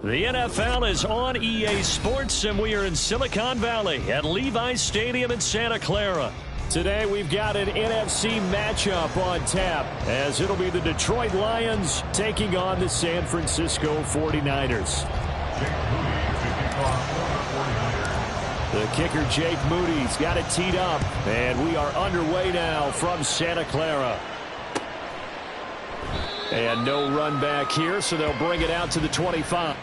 The NFL is on EA Sports, and we are in Silicon Valley at Levi's Stadium in Santa Clara. Today we've got an NFC matchup on tap, as it'll be the Detroit Lions taking on the San Francisco 49ers. The kicker, Jake Moody's got it teed up, and we are underway now from Santa Clara. And no run back here, so they'll bring it out to the 25.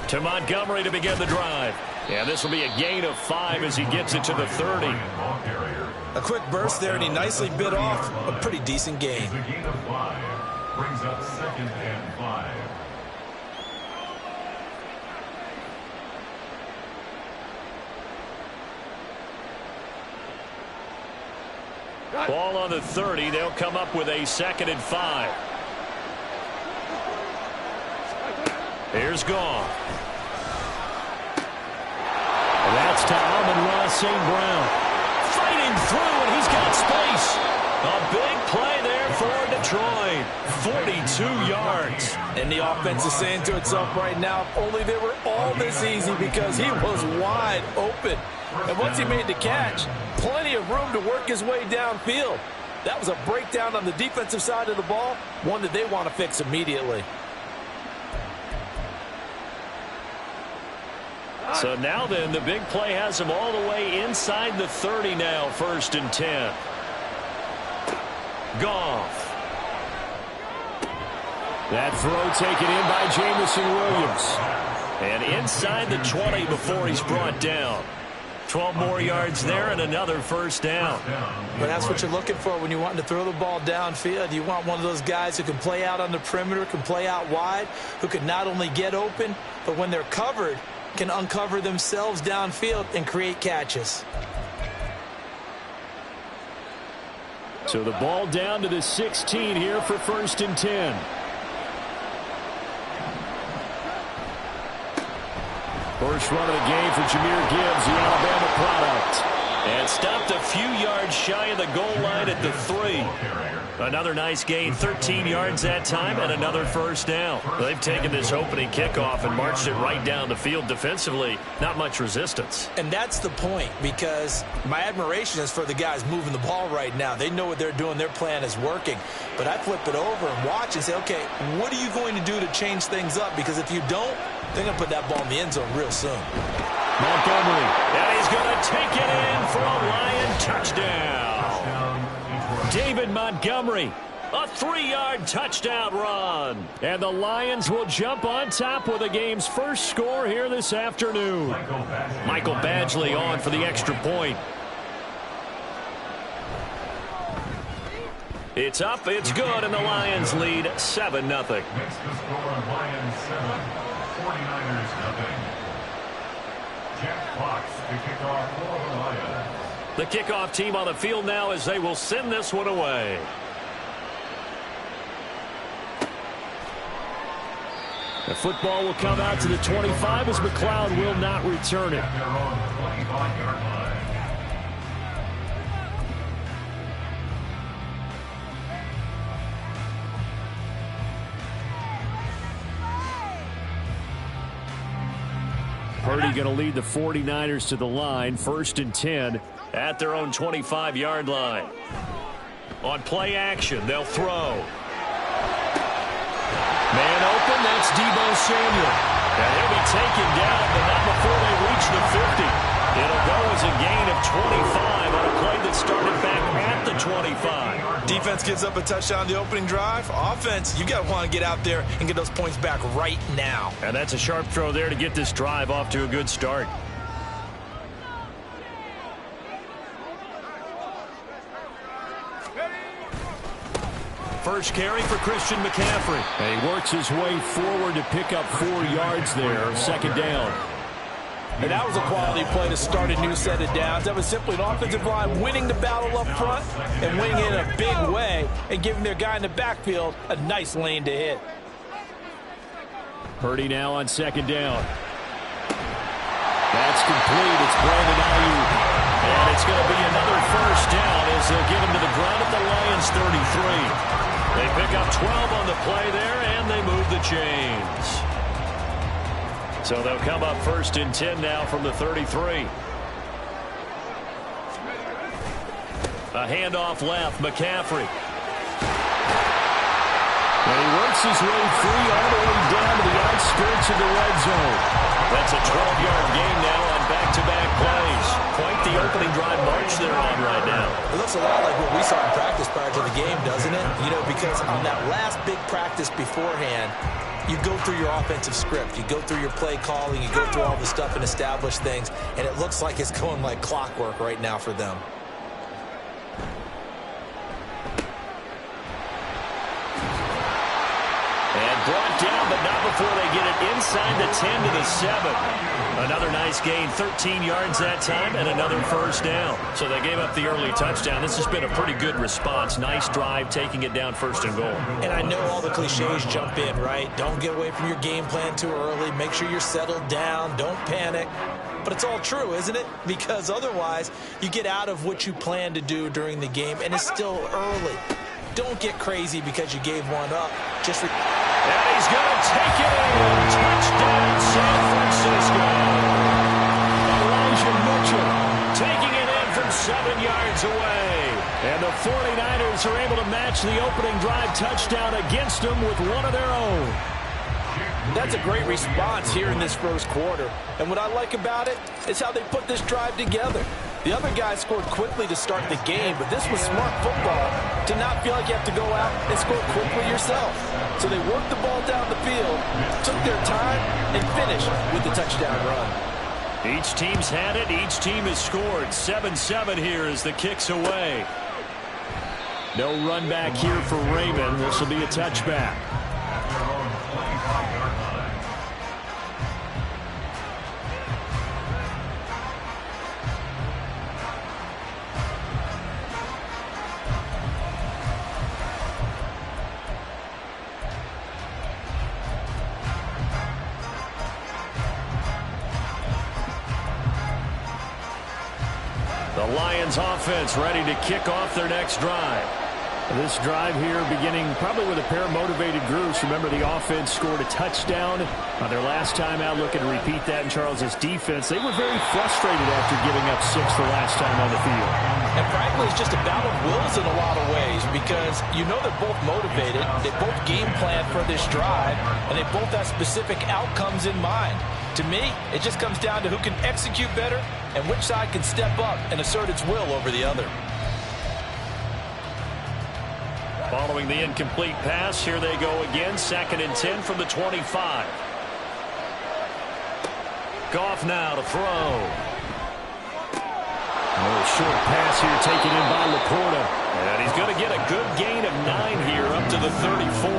To Montgomery to begin the drive. And this will be a gain of 5 as he gets it to the 30. A quick burst there, and he nicely bit off a pretty decent gain. The gain of 5 brings up 2nd and 5. Ball on the 30. They'll come up with a 2nd and 5. Here's Goff. That's to Amon-Ra St. Brown. Fighting through, and he's got space. A big play there for Detroit. 42 yards. And the offense is saying to itself right now, if only they were all this easy, because he was wide open. And once he made the catch, plenty of room to work his way downfield. That was a breakdown on the defensive side of the ball, one that they want to fix immediately. So now then, the big play has him all the way inside the 30 now, 1st and 10. Goff. That throw taken in by Jamison Williams. And inside the 20 before he's brought down. 12 more yards there and another 1st down. But that's what you're looking for when you want to throw the ball downfield. You want one of those guys who can play out on the perimeter, can play out wide, who can not only get open, but when they're covered, can uncover themselves downfield and create catches. So the ball down to the 16 here for 1st and 10. First run of the game for Jahmyr Gibbs, the Alabama product. And stopped a few yards shy of the goal line at the 3. Another nice gain, 13 yards that time, and another 1st down. They've taken this opening kickoff and marched it right down the field defensively. Not much resistance. And that's the point, because my admiration is for the guys moving the ball right now. They know what they're doing. Their plan is working. But I flip it over and watch and say, okay, what are you going to do to change things up? Because if you don't, they're going to put that ball in the end zone real soon. Montgomery, and he's going to take it in for a Lion touchdown. David Montgomery, a 3-yard touchdown run. And the Lions will jump on top with the game's first score here this afternoon. Michael Badgley on for the extra point. It's up, it's good, and the Lions lead 7-0. Next to score, Lions 7, 49ers 0. Jack Fox to kick off for the Lions. The kickoff team on the field now as they will send this one away. The football will come out to the 25 as McLeod will not return it. At their own 25-yard line. Purdy going to lead the 49ers to the line, 1st and 10 at their own 25-yard line. On play action, they'll throw. Man open, that's Deebo Samuel. And he'll be taken down, but not before they reach the 50. It'll go as a gain of 25 on a play that started back at the 25. Defense gives up a touchdown on the opening drive. Offense, you got to want to get out there and get those points back right now. And that's a sharp throw there to get this drive off to a good start. First carry for Christian McCaffrey. And he works his way forward to pick up 4 yards there, 2nd down. And that was a quality play to start a new set of downs. That was simply an offensive line winning the battle up front and winning it in a big way and giving their guy in the backfield a nice lane to hit. Purdy now on 2nd down. That's complete. It's Brandon Ayuk. And it's going to be another 1st down as they'll get him to the ground at the Lions 33. They pick up 12 on the play there, and they move the chains. So they'll come up 1st and 10 now from the 33. A handoff left, McCaffrey. And he works his way free all the way down to the outskirts of the red zone. That's a 12-yard gain now on back-to-back plays. Quite the opening drive march they're on right now. It looks a lot like what we saw in practice prior to the game, doesn't it? You know, because on that last big practice beforehand, you go through your offensive script. You go through your play calling. You go through all the stuff and establish things. And it looks like it's going like clockwork right now for them. And brought down, but not before they get it inside the 10 to the 7. Another nice gain, 13 yards that time, and another 1st down. So they gave up the early touchdown. This has been a pretty good response. Nice drive, taking it down 1st and goal. And I know all the cliches jump in, right? Don't get away from your game plan too early. Make sure you're settled down. Don't panic. But it's all true, isn't it? Because otherwise, you get out of what you plan to do during the game, and it's still early. don't get crazy because you gave one up. And he's going to take it in. Touchdown, San Francisco. Elijah Mitchell taking it in from 7 yards away. And the 49ers are able to match the opening drive touchdown against them with one of their own. That's a great response here in this first quarter. And what I like about it is how they put this drive together. The other guys scored quickly to start the game, but this was smart football to not feel like you have to go out and score quickly yourself. So they worked the ball down the field, took their time, and finished with the touchdown run. Each team's had it. Each team has scored. 7-7 here as the kick's away. No run back here for Raymond. This will be a touchback. The Lions offense ready to kick off their next drive. This drive here beginning probably with a pair of motivated groups. Remember, the offense scored a touchdown on their last time out. Looking to repeat that in Charles's defense. They were very frustrated after giving up 6 the last time on the field. And frankly, it's just a battle of wills in a lot of ways because you know they're both motivated. They both game plan for this drive, and they both have specific outcomes in mind. To me, it just comes down to who can execute better and which side can step up and assert its will over the other. Following the incomplete pass, here they go again. 2nd and 10 from the 25. Goff now to throw. A short pass here taken in by Laporta. And he's going to get a good gain of 9 here up to the 34.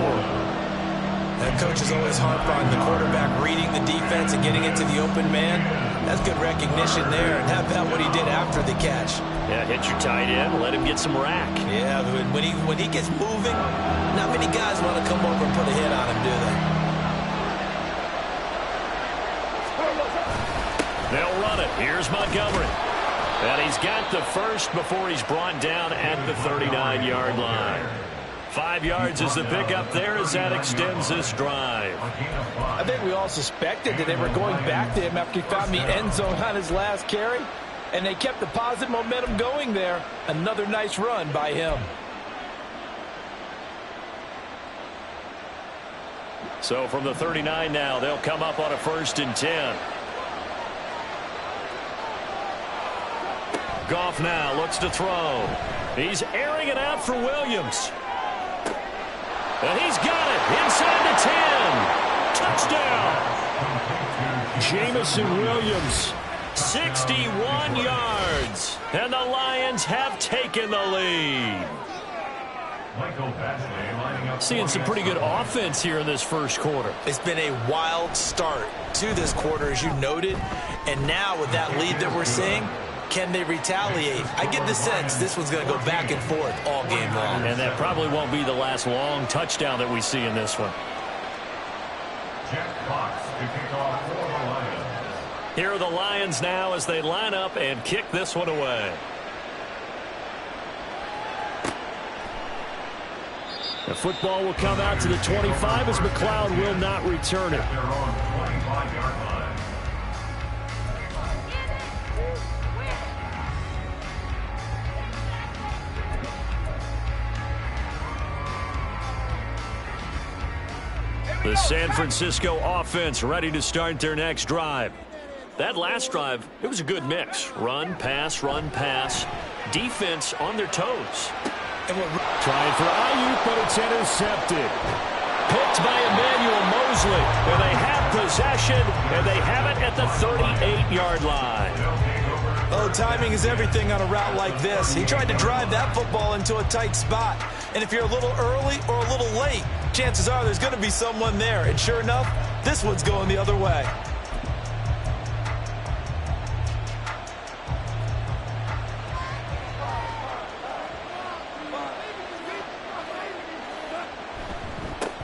And coaches always harp on the quarterback reading the defense and getting it to the open man. That's good recognition there. And how about what he did after the catch? Yeah, hit your tight end, let him get some rack. Yeah, when he gets moving, not many guys want to come over and put a hit on him, do they? They'll run it. Here's Montgomery. And he's got the first before he's brought down at the 39-yard line. 5 yards is the pickup there as that extends this drive. I think we all suspected that they were going back to him after he found the end zone on his last carry. And they kept the positive momentum going there. Another nice run by him. So from the 39 now, they'll come up on a 1st and 10. Goff now looks to throw. He's airing it out for Williams. And he's got it inside the 10. Touchdown. Jamison Williams. 61 yards. And the Lions have taken the lead. Seeing some pretty good offense here in this first quarter. It's been a wild start to this quarter, as you noted. And now with that lead that we're seeing, can they retaliate? I get the sense this one's going to go back and forth all game long. And that probably won't be the last long touchdown that we see in this one. Jack Fox to kick off for the Lions. Here are the Lions now as they line up and kick this one away. The football will come out to the 25 as McLeod will not return it. They're on 25-yard line. The San Francisco offense ready to start their next drive. That last drive, it was a good mix. Run, pass, run, pass. Defense on their toes. Trying for Ayuk, but it's intercepted. Picked by Emmanuel Mosley. And they have possession, and they have it at the 38-yard line. Oh, timing is everything on a route like this. He tried to drive that football into a tight spot. And if you're a little early or a little late, chances are there's going to be someone there. And sure enough, this one's going the other way.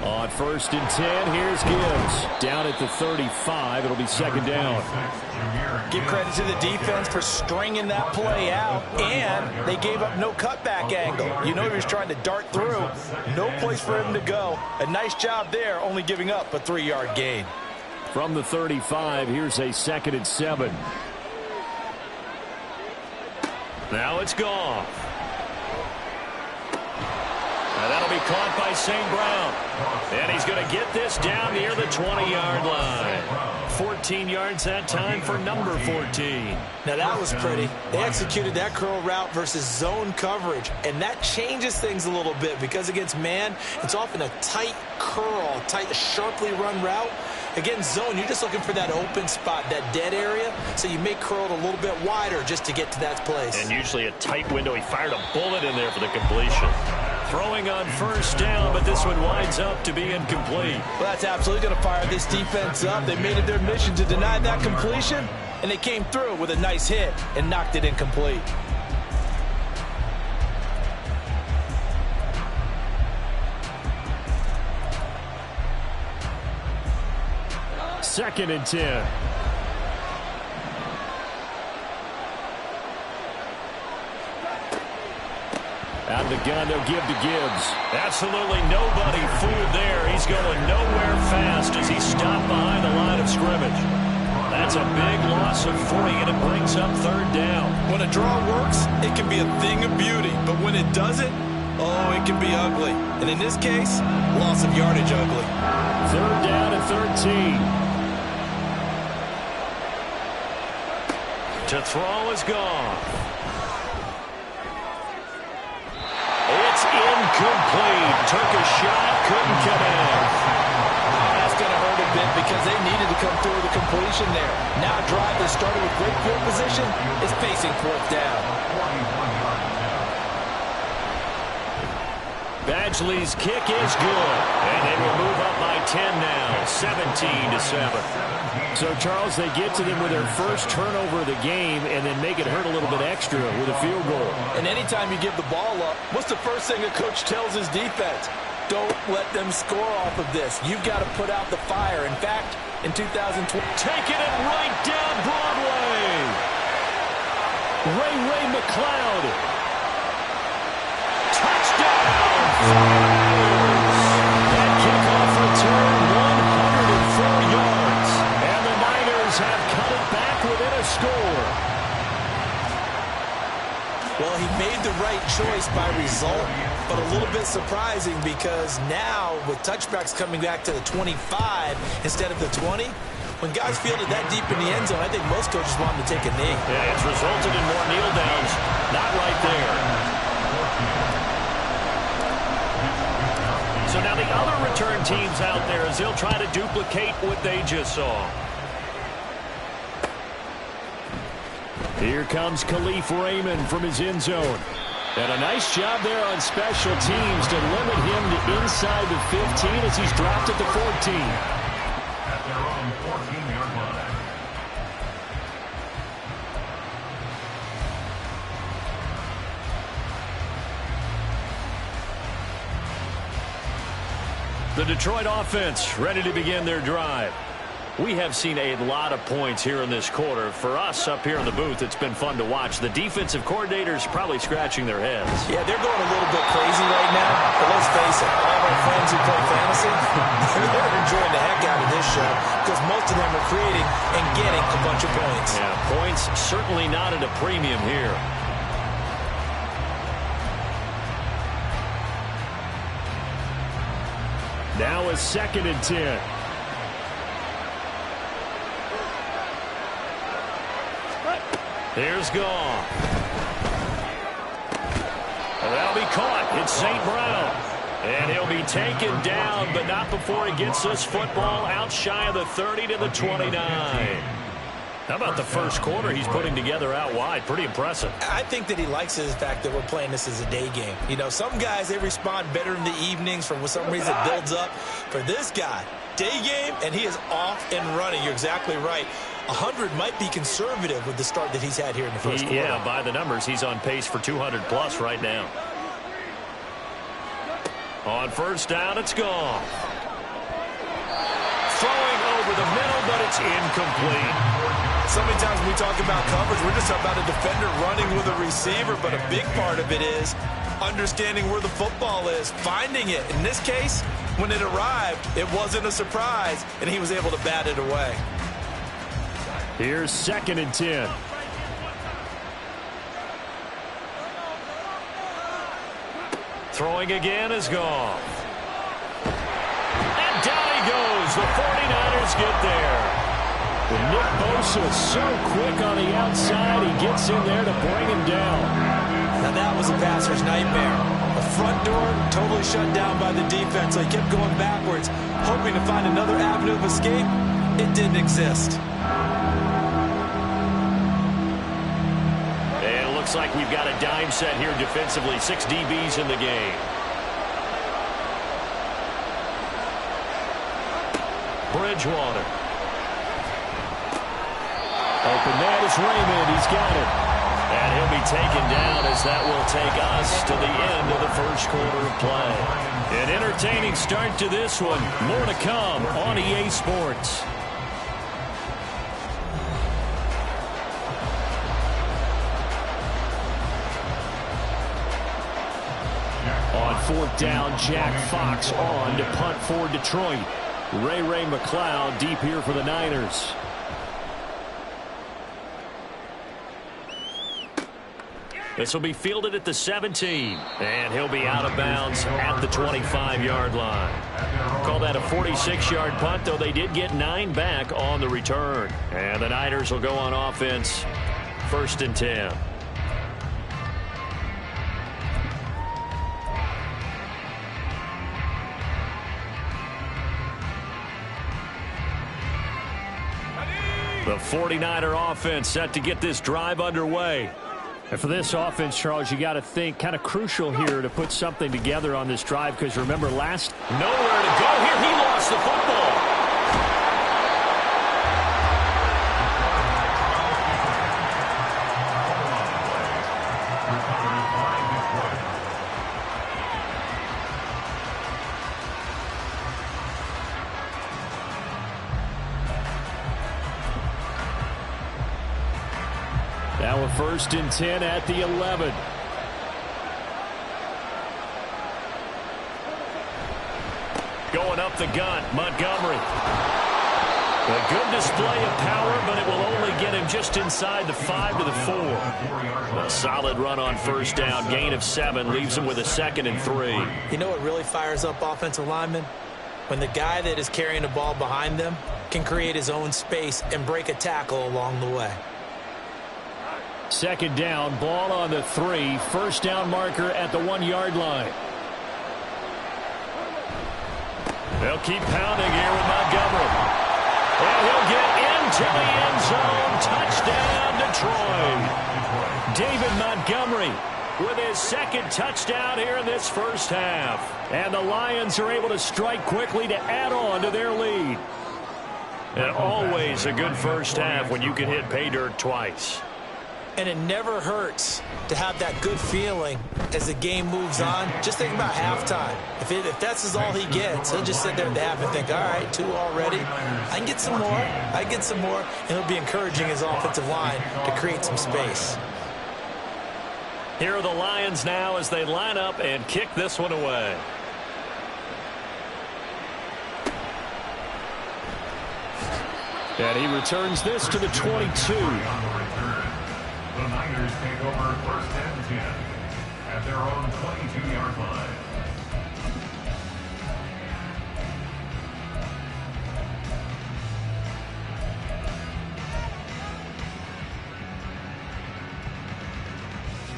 On 1st and 10, here's Gibbs. Down at the 35, it'll be second down. Give credit to the defense for stringing that play out, and they gave up no cutback angle. You know he was trying to dart through. No place for him to go. A nice job there, only giving up a 3-yard gain. From the 35, here's a 2nd and 7. Now it's gone. And that'll be caught by St. Brown. And he's going to get this down near the 20-yard line. 14 yards that time for number 14. Now that was pretty. They executed that curl route versus zone coverage, and that changes things a little bit because against man, it's often a tight curl, tight, sharply run route. Against zone, you're just looking for that open spot, that dead area, so you may curl it a little bit wider just to get to that place. And usually a tight window. He fired a bullet in there for the completion. Throwing on 1st down, but this one winds up to be incomplete. Well, that's absolutely going to fire this defense up. They made it their mission to deny that completion, and they came through with a nice hit and knocked it incomplete. Second and 10. Out of the gun, they'll give to Gibbs. Absolutely nobody fooled there. He's going nowhere fast as he stopped behind the line of scrimmage. That's a big loss of 3, and it brings up 3rd down. When a draw works, it can be a thing of beauty. But when it doesn't, oh, it can be ugly. And in this case, loss of yardage ugly. 3rd down and 13. To throw is gone. It's incomplete. Took a shot, couldn't connect. That's going to hurt a bit because they needed to come through with a completion there. Now a drive that started with great field position is facing 4th down. Badgley's kick is good, and they will move up by 10 now, 17-7. So, Charles, they get to them with their first turnover of the game and then make it hurt a little bit extra with a field goal. And anytime you give the ball up, what's the first thing a coach tells his defense? Don't let them score off of this. You've got to put out the fire. In fact, in 2020, taking it right down Broadway. Ray McLeod. Touchdown. That kickoff return, 104 yards. And the Niners have cut it back within a score. Well, he made the right choice by result, but a little bit surprising because now with touchbacks coming back to the 25 instead of the 20, when guys fielded that deep in the end zone, I think most coaches want them to take a knee. Yeah, it's resulted in more kneel downs. Not right there. So now the other return teams out there as they'll try to duplicate what they just saw. Here comes Khalif Raymond from his end zone. And a nice job there on special teams to limit him to inside the 15 as he's dropped at the 14. At their own 14-yard line. The Detroit offense ready to begin their drive. We have seen a lot of points here in this quarter. For us up here in the booth, it's been fun to watch. The defensive coordinators probably scratching their heads. Yeah, they're going a little bit crazy right now. But let's face it, all of our friends who play fantasy, they're enjoying the heck out of this show because most of them are creating and getting a bunch of points. Yeah, points certainly not at a premium here. Now a 2nd and 10. Here's Goff. That'll be caught. It's St. Brown. And he'll be taken down, but not before he gets this football out shy of the 30 to the 29. How about the first quarter he's putting together out wide? Pretty impressive. I think that he likes the fact that we're playing this as a day game. You know, some guys, they respond better in the evenings for some reason it builds up. For this guy, day game, and he is off and running. You're exactly right. 100 might be conservative with the start that he's had here in the first quarter. Yeah, by the numbers, he's on pace for 200-plus right now. On 1st down, it's gone. throwing over the middle, but it's incomplete. So many times when we talk about coverage, we're just about a defender running with a receiver, but a big part of it is understanding where the football is, finding it. In this case, when it arrived, it wasn't a surprise, and he was able to bat it away. Here's 2nd and 10. Throwing again is gone. And down he goes. The 49ers get there. And Nick Bosa so quick on the outside. He gets in there to bring him down. Now that was a passer's nightmare. The front door totally shut down by the defense. So he kept going backwards, hoping to find another avenue of escape. It didn't exist. And it looks like we've got a dime set here defensively. 6 DBs in the game. Bridgewater. Open man is Raymond. He's got it. And he'll be taken down as that will take us to the end of the first quarter of play. An entertaining start to this one. More to come on EA Sports. On 4th down, Jack Fox on to punt for Detroit. Ray McLeod deep here for the Niners. This will be fielded at the 17, and he'll be out of bounds at the 25-yard line. Call that a 46-yard punt, though they did get 9 back on the return. And the Niners will go on offense, 1st and 10. The 49er offense set to get this drive underway. And for this offense, Charles, you got to think kind of crucial here to put something together on this drive, because remember last nowhere to go here. He lost the football. Now a 1st and 10 at the 11. Going up the gun, Montgomery. A good display of power, but it will only get him just inside the 5 to the 4. A solid run on 1st down, gain of 7, leaves him with a 2nd and 3. You know what really fires up offensive linemen? When the guy that is carrying the ball behind them can create his own space and break a tackle along the way. 2nd down, ball on the 3. 1st down marker at the 1-yard line. They'll keep pounding here with Montgomery. And he'll get into the end zone. Touchdown, Detroit. David Montgomery with his 2nd touchdown here in this first half. And the Lions are able to strike quickly to add on to their lead. And always a good first half when you can hit pay dirt twice. And it never hurts to have that good feeling as the game moves on. Just think about halftime. If that's all he gets, he'll just sit there at the half and think, all right, 2 already. I can get some more. I get some more. And he'll be encouraging his offensive line to create some space. Here are the Lions now as they line up and kick this one away. And he returns this to the 22. The Niners take over 1st and 10 at their own 22-yard line.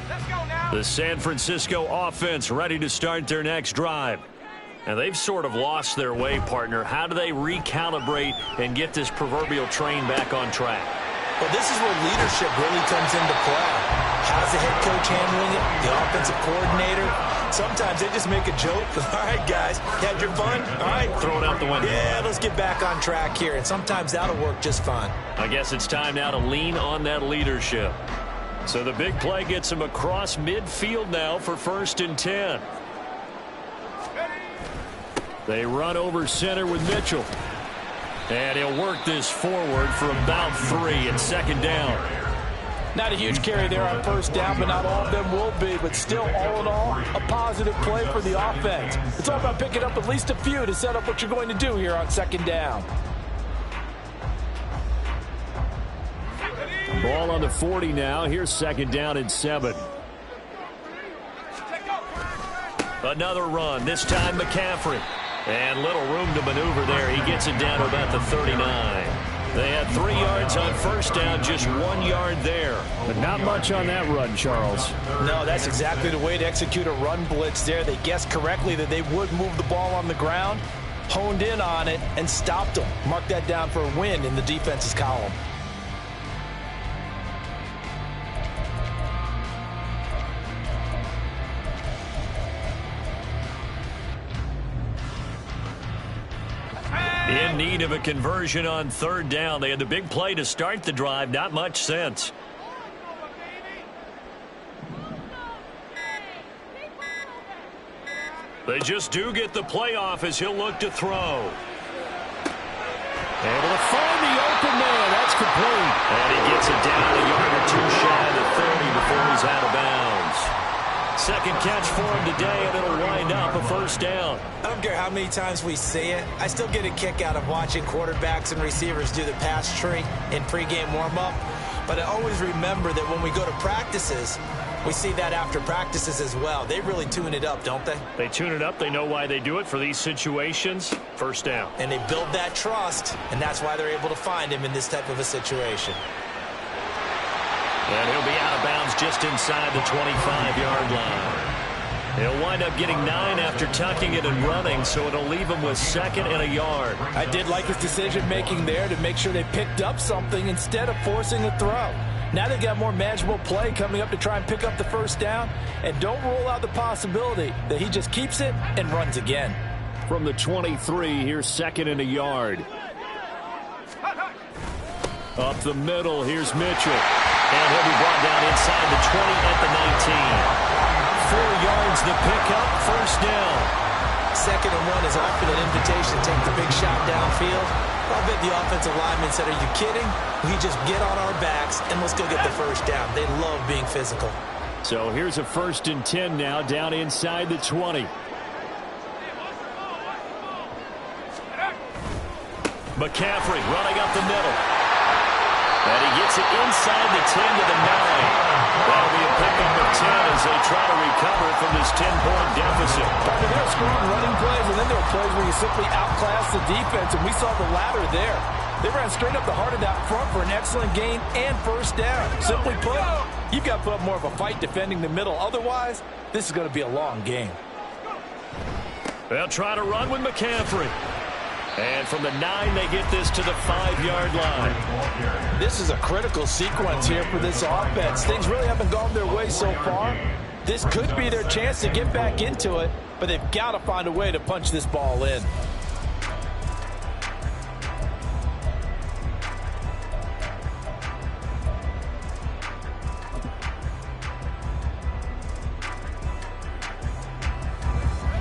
Let's go now. The San Francisco offense ready to start their next drive. And they've sort of lost their way, partner. How do they recalibrate and get this proverbial train back on track? Well, this is where leadership really comes into play. How's the head coach handling it? The offensive coordinator? Sometimes they just make a joke. All right, guys, had your fun? All right. Throw it out the window. Yeah, let's get back on track here. And sometimes that'll work just fine. I guess it's time now to lean on that leadership. So the big play gets him across midfield now for 1st and 10. They run over center with Mitchell. And he'll work this forward for about 3 at second down. Not a huge carry there on first down, but not all of them will be. But still, all in all, a positive play for the offense. It's all about picking up at least a few to set up what you're going to do here on second down. Ball on the 40 now. Here's second down and 7. Another run, this time McCaffrey. And little room to maneuver there. He gets it down to about the 39. They had 3 yards on first down, just 1 yard there. But not much on that run, Charles. No, that's exactly the way to execute a run blitz there. They guessed correctly that they would move the ball on the ground, honed in on it, and stopped them. Mark that down for a win in the defense's column. In need of a conversion on third down. They had the big play to start the drive. Not much sense. They just do get the play off as he'll look to throw. Able to find the open man. That's complete. And he gets it down a yard or 2 shy of the 30 before he's out of bounds. Second catch for him today, and it'll wind up a first down. I don't care how many times we see it. I still get a kick out of watching quarterbacks and receivers do the pass tree in pregame warm-up. But I always remember that when we go to practices, we see that after practices as well. They really tune it up, don't they? They tune it up. They know why they do it for these situations. First down. And they build that trust, and that's why they're able to find him in this type of a situation. And he'll be out of bounds just inside the 25-yard line. He'll wind up getting 9 after tucking it and running, so it'll leave him with 2nd and a yard. I did like his decision-making there to make sure they picked up something instead of forcing a throw. Now they got more manageable play coming up to try and pick up the first down, and don't rule out the possibility that he just keeps it and runs again. From the 23, here's 2nd and a yard. Up the middle, here's Mitchell. And he'll be brought down inside the 20 at the 19. 4 yards the pickup, first down. 2nd and 1 is offered an invitation to take the big shot downfield. I bet the offensive lineman said, are you kidding? We just get on our backs and let's go get the first down. They love being physical. So here's a 1st and 10 now, down inside the 20. McCaffrey running up the middle. And he gets it inside the 10 to the 9. That'll be a pickup of 10 as they try to recover from this 10-point deficit. There are screwed running plays, and then there are plays where you simply outclass the defense, and we saw the latter there. They ran straight up the heart of that front for an excellent gain and first down. Simply put, you've got to put up more of a fight defending the middle. Otherwise, this is going to be a long game. They'll try to run with McCaffrey. And from the 9, they get this to the 5-yard line. This is a critical sequence here for this offense. Things really haven't gone their way so far. This could be their chance to get back into it, but they've got to find a way to punch this ball in.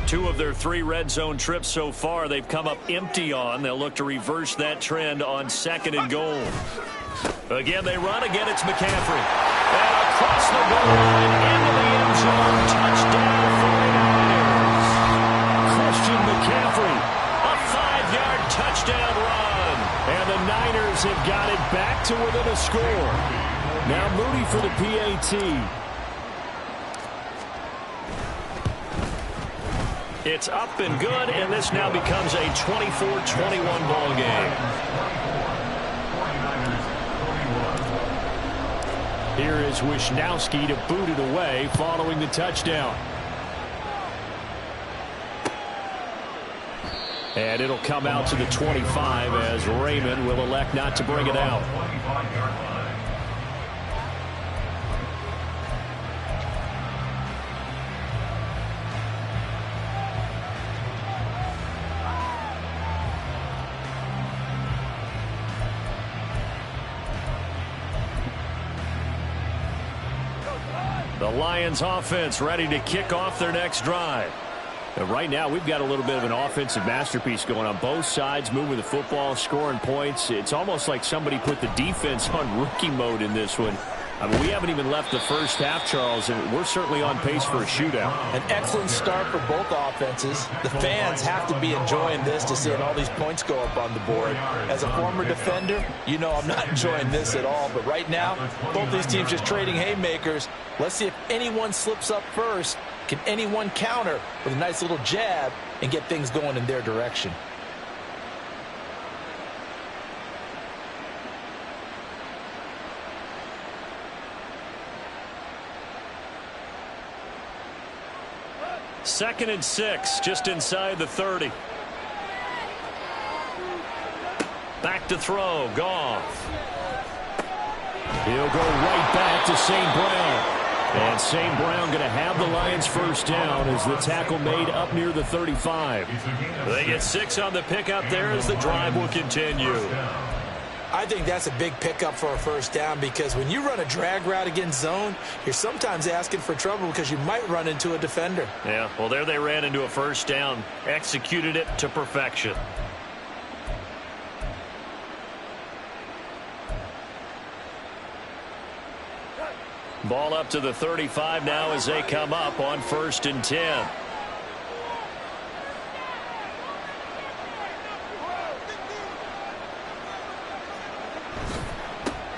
Two of their 3 red zone trips so far, they've come up empty on. They'll look to reverse that trend on 2nd and goal. Again, they run. Again, it's McCaffrey. And across the goal line, into the end zone. Touchdown, 49ers. Christian McCaffrey, a 5-yard touchdown run. And the Niners have got it back to within a score. Now Moody for the PAT. It's up and good, and this now becomes a 24-21 ball game. Here is Wisnowski to boot it away following the touchdown. And it'll come out to the 25 as Raymond will elect not to bring it out. The Lions offense ready to kick off their next drive. And right now, we've got a little bit of an offensive masterpiece going on both sides, moving the football, scoring points. It's almost like somebody put the defense on rookie mode in this one. I mean, we haven't even left the first half, Charles, and we're certainly on pace for a shootout. An excellent start for both offenses. The fans have to be enjoying this to seeing all these points go up on the board. As a former defender, you know I'm not enjoying this at all. But right now, both these teams just trading haymakers. Let's see if anyone slips up first. Can anyone counter with a nice little jab and get things going in their direction? Second and 6, just inside the 30. Back to throw, Goff. He'll go right back to St. Brown. And St. Brown going to have the Lions first down as the tackle made up near the 35. They get 6 on the pickup there as the drive will continue. I think that's a big pickup for a first down because when you run a drag route against zone, you're sometimes asking for trouble because you might run into a defender. Yeah, well, there they ran into a first down, executed it to perfection. Ball up to the 35 now as they come up on 1st and 10.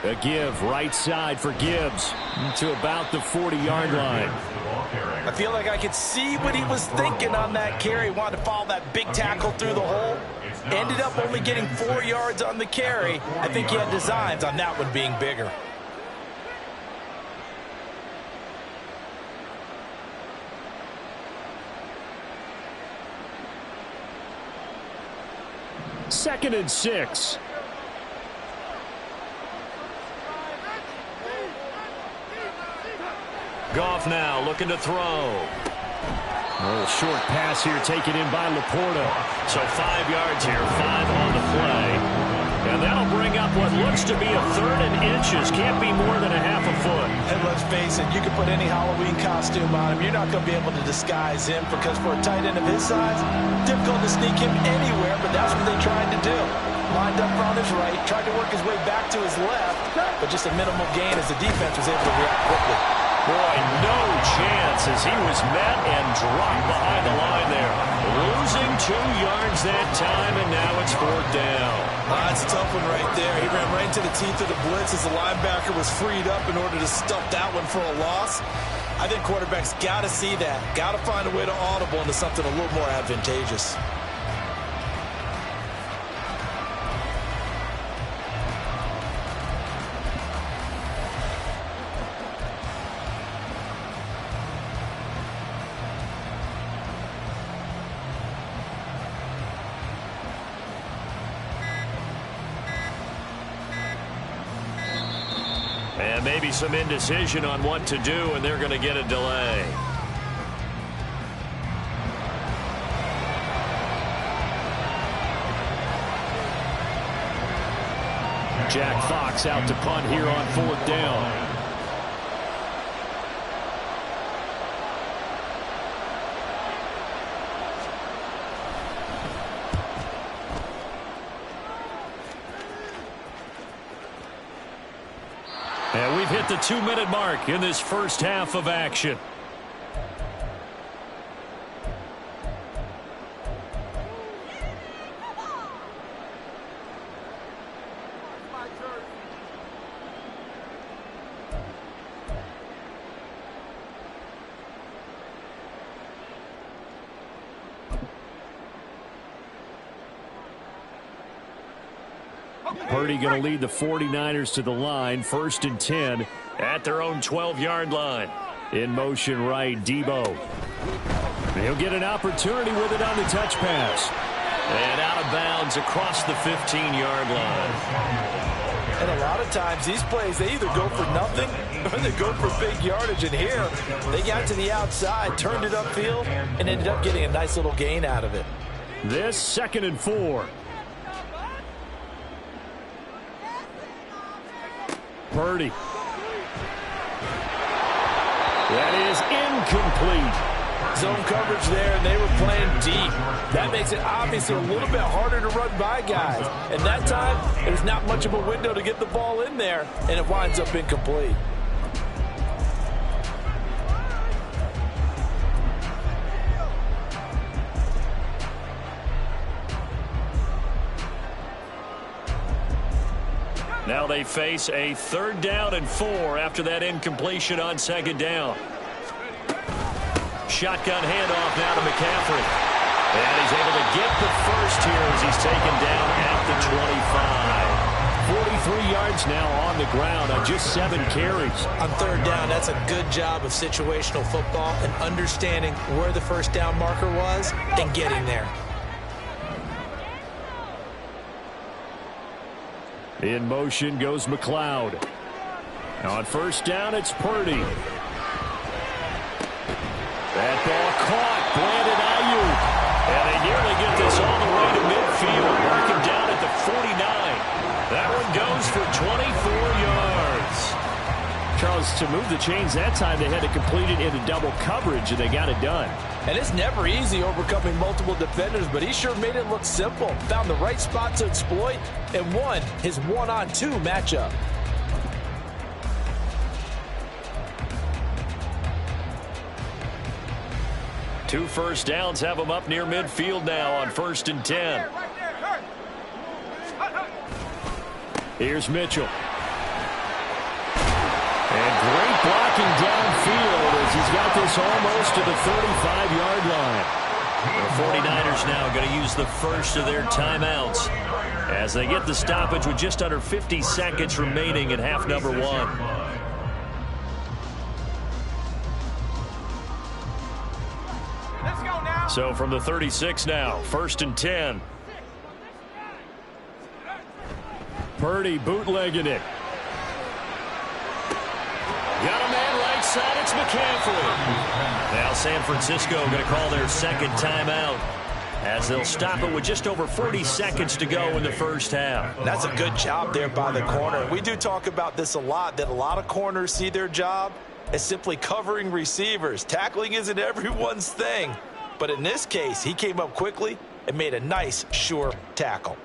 A give right side for Gibbs to about the 40-yard line. I feel like I could see what he was thinking on that carry. Wanted to follow that big tackle through the hole. Ended up only getting 4 yards on the carry. I think he had designs on that one being bigger. Second and 6. Goff now looking to throw. A little short pass here taken in by Laporta. So 5 yards here, 5 on the play. And that'll bring up what looks to be a 3rd and inches. Can't be more than a half a foot. And let's face it, you can put any Halloween costume on him. You're not going to be able to disguise him because for a tight end of his size, difficult to sneak him anywhere, but that's what they tried to do. Lined up on his right, tried to work his way back to his left, but just a minimal gain as the defense was able to react quickly. Boy, no chance as he was met and dropped behind the line there. Losing 2 yards that time, and now it's 4th down. That's a tough one right there. He ran right into the teeth of the blitz as the linebacker was freed up in order to stuff that one for a loss. I think quarterbacks got to see that. Got to find a way to audible into something a little more advantageous. And maybe some indecision on what to do, and they're going to get a delay. Jack Fox out to punt here on 4th down. And we've hit the 2-minute mark in this first half of action. Purdy going to lead the 49ers to the line. 1st and 10 at their own 12-yard line. In motion right, Debo. He'll get an opportunity with it on the touch pass. And out of bounds across the 15-yard line. And a lot of times these plays, they either go for nothing or they go for big yardage. And here, they got to the outside, turned it upfield, and ended up getting a nice little gain out of it. This 2nd and 4. Purdy. That is incomplete. Zone coverage there, and they were playing deep. That makes it obviously a little bit harder to run by guys. And that time, there's not much of a window to get the ball in there, and it winds up incomplete. Now they face a 3rd down and 4 after that incompletion on 2nd down. Shotgun handoff now to McCaffrey. And he's able to get the first here as he's taken down at the 25. 43 yards now on the ground on just 7 carries. On 3rd down, that's a good job of situational football and understanding where the first down marker was and getting there. In motion goes McLeod. On 1st down, it's Purdy. That ball caught. Brandon Ayuk. And they nearly get this all the way to midfield. Marking down at the 49. That one goes for 24 yards. Charles, to move the chains that time, they had to complete it into double coverage, and they got it done. And it's never easy overcoming multiple defenders, but he sure made it look simple. Found the right spot to exploit and won his 1-on-2 matchup. Two first downs have them up near midfield now on 1st and 10. Here's Mitchell. And great blocking downfield as he's got this almost to the 35-yard line. The 49ers now going to use the first of their timeouts as they get the stoppage with just under 50 seconds remaining in half number 1. So from the 36 now, 1st and 10. Purdy bootlegging it. Got a man right side, it's McCaffrey. Now San Francisco going to call their 2nd timeout as they'll stop it with just over 40 seconds to go in the 1st half. That's a good job there by the corner. We do talk about this a lot, that a lot of corners see their job as simply covering receivers. Tackling isn't everyone's thing. But in this case, he came up quickly and made a nice, sure tackle.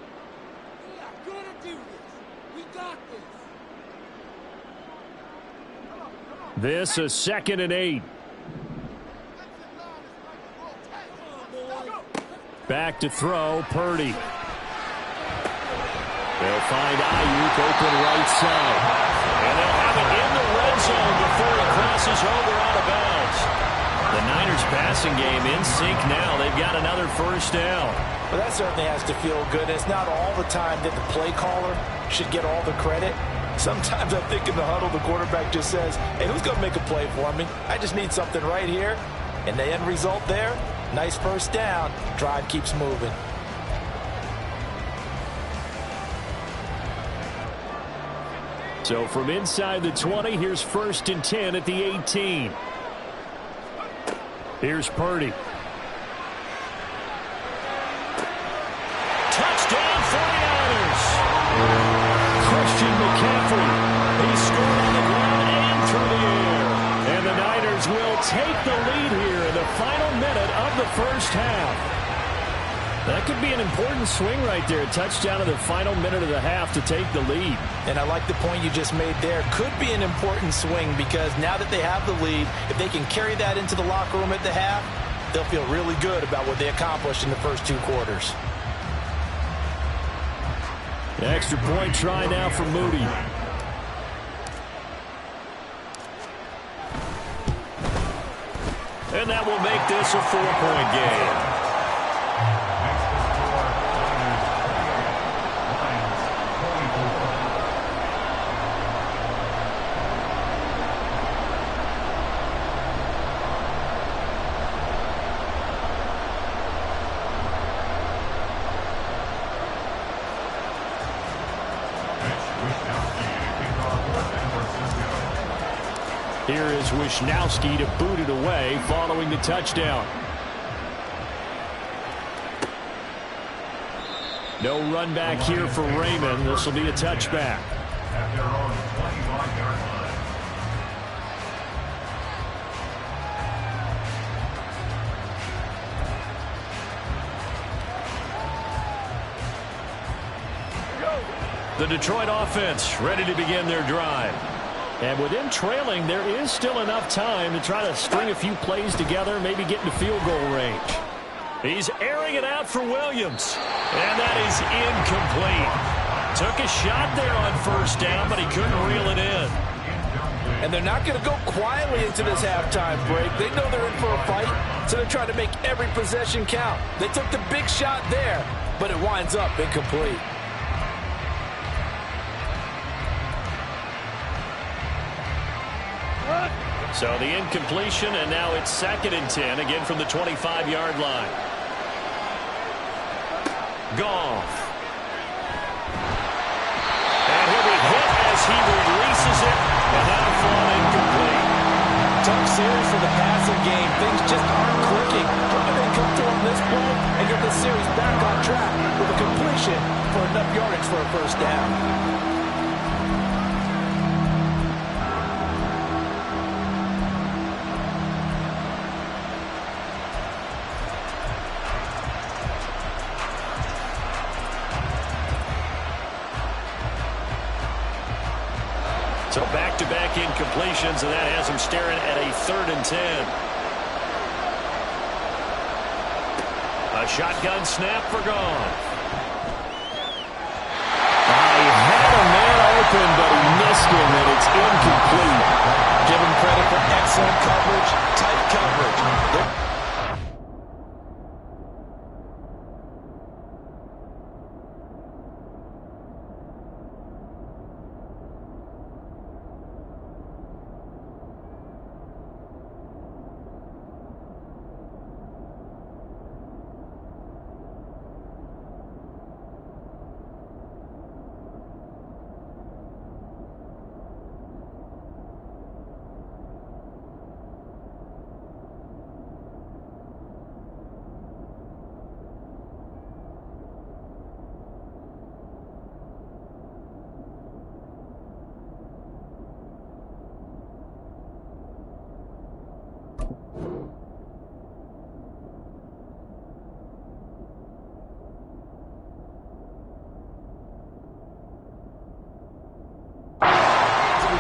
This is 2nd and 8. Back to throw, Purdy. They'll find Ayuk open right side. And they'll have it in the red zone before he crosses over out of bounds. The Niners passing game in sync now. They've got another 1st down. Well, that certainly has to feel good. It's not all the time that the play caller should get all the credit. Sometimes I think in the huddle, the quarterback just says, hey, who's going to make a play for me? I just need something right here. And the end result there, nice 1st down. Drive keeps moving. So from inside the 20, here's 1st and 10 at the 18. Here's Purdy. Touchdown 49ers. Christian McCaffrey. He scored on the ground and through the air. And the Niners will take the lead here in the final minute of the 1st half. That could be an important swing right there. A touchdown in the final minute of the half to take the lead. And I like the point you just made there. Could be an important swing because now that they have the lead, if they can carry that into the locker room at the half, they'll feel really good about what they accomplished in the first 2 quarters. The extra point try now for Moody. And that will make this a 4-point game. Here is Wisnowski to boot it away following the touchdown. No run back here for Raymond. This will be a touchback. At their own 21-yard line. The Detroit offense ready to begin their drive. And with them trailing, there is still enough time to try to string a few plays together, maybe get into field goal range. He's airing it out for Williams. And that is incomplete. Took a shot there on first down, but he couldn't reel it in. And they're not going to go quietly into this halftime break. They know they're in for a fight, so they're trying to make every possession count. They took the big shot there, but it winds up incomplete. So the incompletion, and now it's 2nd and 10, again from the 25-yard line. Goff. And he'll be hit as he releases it, and that'll fall incomplete. Tough series for the passing game. Things just aren't clicking. How can they come through on this play and get the series back on track with a completion for enough yardage for a first down? So back-to-back incompletions, and that has him staring at a 3rd and 10. A shotgun snap for Goff. He had a man open, but he missed him, and it's incomplete. Give him credit for excellent coverage, tight coverage.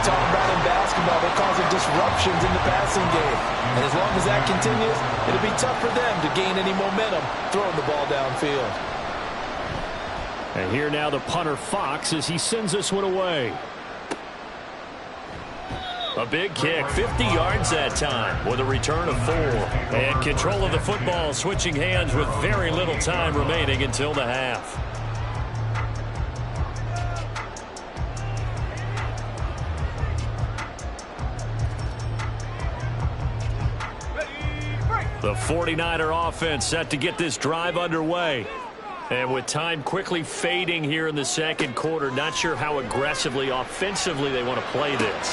Talk about in basketball, they're causing disruptions in the passing game. And as long as that continues, it'll be tough for them to gain any momentum throwing the ball downfield. And here now the punter Fox as he sends this one away. A big kick, 50 yards that time with a return of 4. And control of the football switching hands with very little time remaining until the half. The 49er offense set to get this drive underway. And with time quickly fading here in the second quarter, not sure how aggressively, offensively they want to play this.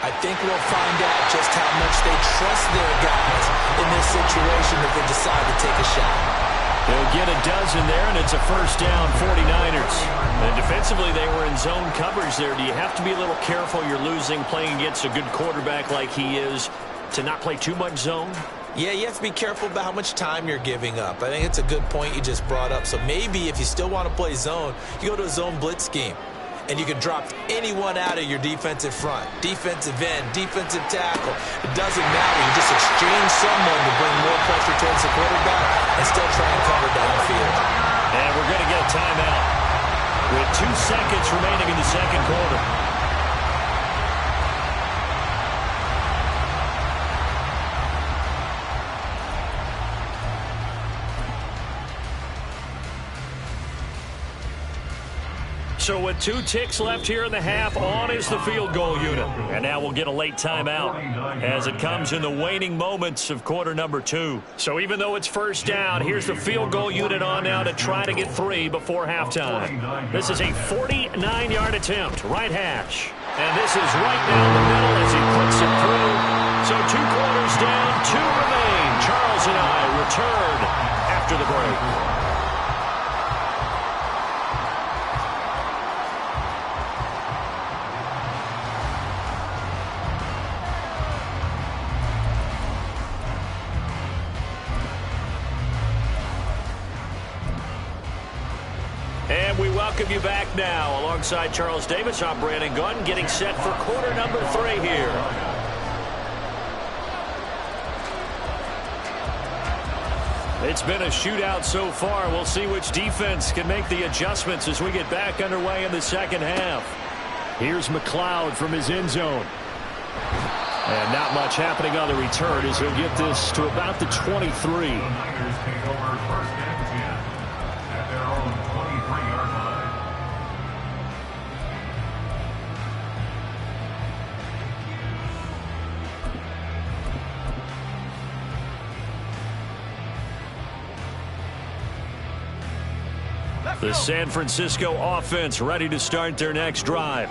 I think we'll find out just how much they trust their guys in this situation if they decide to take a shot. They'll get a dozen there, and it's a first down, 49ers. And defensively, they were in zone coverage there. Do you have to be a little careful? You're losing, playing against a good quarterback like he is, to not play too much zone? Yeah, you have to be careful about how much time you're giving up. I think it's a good point you just brought up. So maybe if you still want to play zone, you go to a zone blitz scheme. And you can drop anyone out of your defensive front. Defensive end, defensive tackle. It doesn't matter. You just exchange someone to bring more pressure towards the quarterback and still try and cover downfield. And we're going to get a timeout with 2 seconds remaining in the second quarter. So with 2 ticks left here in the half, on is the field goal unit. And now we'll get a late timeout as it comes in the waning moments of quarter number 2. So even though it's first down, here's the field goal unit on now to try to get 3 before halftime. This is a 49-yard attempt, right hash. And this is right down the middle as he puts it through. So 2 quarters down, 2 remain. Charles and I return after the break. welcome you back now. Alongside Charles Davis, I'm Brandon Gunn, getting set for quarter number 3 here. It's been a shootout so far. We'll see which defense can make the adjustments as we get back underway in the second half. Here's McLeod from his end zone. And not much happening on the return as he'll get this to about the 23. The Niners take over first and 10 at their own 23-yard line. The San Francisco offense ready to start their next drive.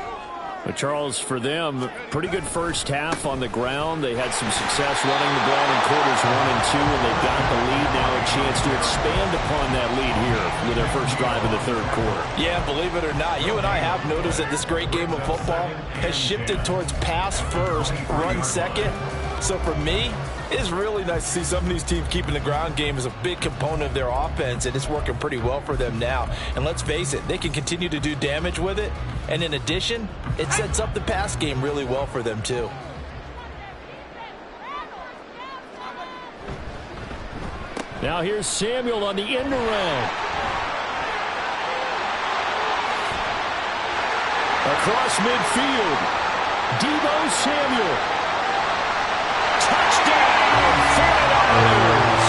But Charles, for them, pretty good first half on the ground. They had some success running the ball in quarters 1 and 2, and they've got the lead now, a chance to expand upon that lead here with their first drive in the third quarter. Yeah, believe it or not, you and I have noticed that this great game of football has shifted towards pass first, run second. So for me, it's really nice to see some of these teams keeping the ground game as a big component of their offense, and it's working pretty well for them now. And let's face it, they can continue to do damage with it. And in addition, it sets up the pass game really well for them too. Now here's Samuel on the end around. Across midfield, Deebo Samuel. Touchdown, 49ers.